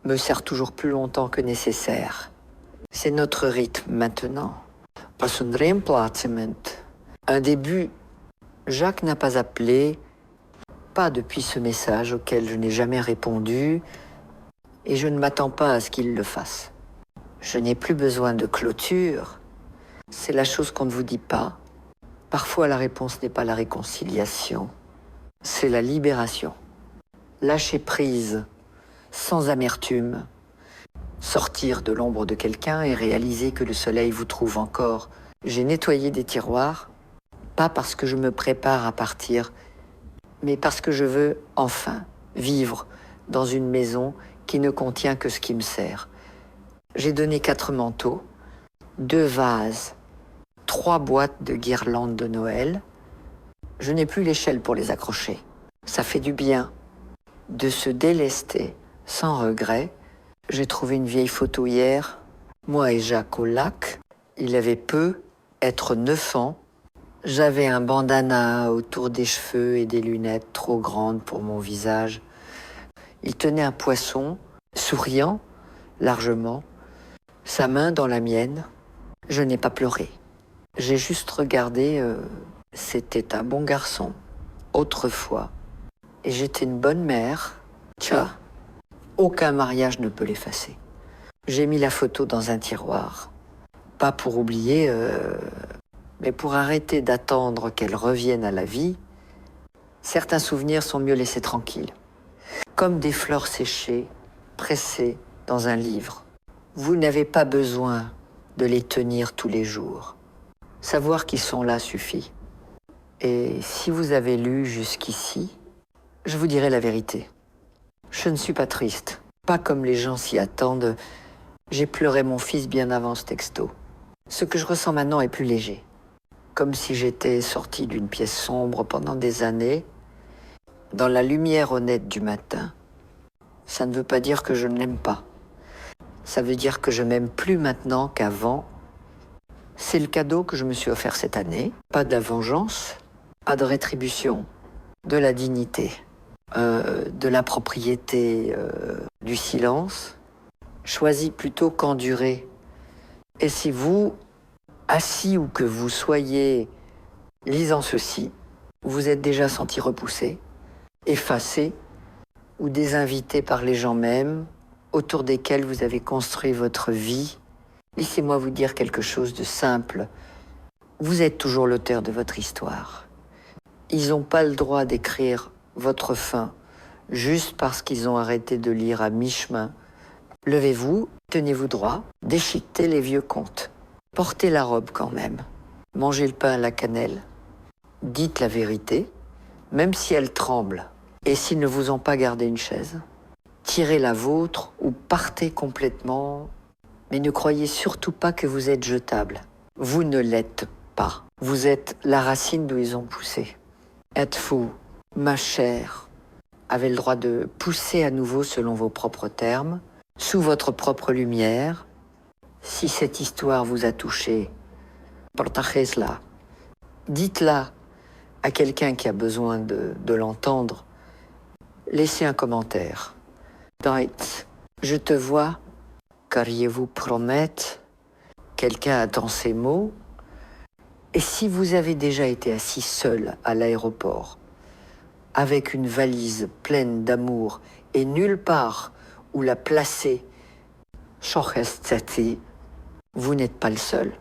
me sert toujours plus longtemps que nécessaire. C'est notre rythme maintenant. Pas un remplacement. Un début, Jacques n'a pas appelé, pas depuis ce message auquel je n'ai jamais répondu, et je ne m'attends pas à ce qu'il le fasse. Je n'ai plus besoin de clôture. C'est la chose qu'on ne vous dit pas. Parfois, la réponse n'est pas la réconciliation. C'est la libération. Lâcher prise, sans amertume. Sortir de l'ombre de quelqu'un et réaliser que le soleil vous trouve encore. J'ai nettoyé des tiroirs, pas parce que je me prépare à partir, mais parce que je veux enfin vivre dans une maison qui ne contient que ce qui me sert. J'ai donné 4 manteaux, 2 vases, 3 boîtes de guirlandes de Noël. Je n'ai plus l'échelle pour les accrocher. Ça fait du bien de se délester sans regret. J'ai trouvé une vieille photo hier, moi et Jacques au lac. Il avait peu, être 9 ans. J'avais un bandana autour des cheveux et des lunettes trop grandes pour mon visage. Il tenait un poisson, souriant, largement, sa main dans la mienne. Je n'ai pas pleuré. J'ai juste regardé, c'était un bon garçon, autrefois. Et j'étais une bonne mère. Tcha, aucun mariage ne peut l'effacer. J'ai mis la photo dans un tiroir. Pas pour oublier, mais pour arrêter d'attendre qu'elle revienne à la vie. Certains souvenirs sont mieux laissés tranquilles. Comme des fleurs séchées, pressées dans un livre. Vous n'avez pas besoin de les tenir tous les jours. Savoir qu'ils sont là suffit. Et si vous avez lu jusqu'ici, je vous dirai la vérité. Je ne suis pas triste, pas comme les gens s'y attendent. J'ai pleuré mon fils bien avant ce texto. Ce que je ressens maintenant est plus léger. Comme si j'étais sorti d'une pièce sombre pendant des années, dans la lumière honnête du matin. Ça ne veut pas dire que je ne l'aime pas. Ça veut dire que je m'aime plus maintenant qu'avant. C'est le cadeau que je me suis offert cette année. Pas de la vengeance, pas de rétribution, de la dignité, de la propriété, du silence. Choisis plutôt qu'endurer. Et si vous, assis ou que vous soyez, lisant ceci, vous êtes déjà senti repoussé, effacé ou désinvité par les gens mêmes autour desquels vous avez construit votre vie, laissez-moi vous dire quelque chose de simple. Vous êtes toujours l'auteur de votre histoire. Ils n'ont pas le droit d'écrire votre fin juste parce qu'ils ont arrêté de lire à mi-chemin. Levez-vous, tenez-vous droit, déchiquetez les vieux contes. Portez la robe quand même. Mangez le pain à la cannelle. dites la vérité, même si elle tremble, et s'ils ne vous ont pas gardé une chaise. Tirez la vôtre ou partez complètement, mais ne croyez surtout pas que vous êtes jetable. Vous ne l'êtes pas. Vous êtes la racine d'où ils ont poussé. Êtes-vous, ma chère, avez le droit de pousser à nouveau selon vos propres termes, sous votre propre lumière. Si cette histoire vous a touché, partagez-la. Dites-la à quelqu'un qui a besoin de l'entendre. Laissez un commentaire. Dites, je te vois, car je vous promette, quelqu'un attend ces mots. Et si vous avez déjà été assis seul à l'aéroport, avec une valise pleine d'amour et nulle part où la placer, vous n'êtes pas le seul.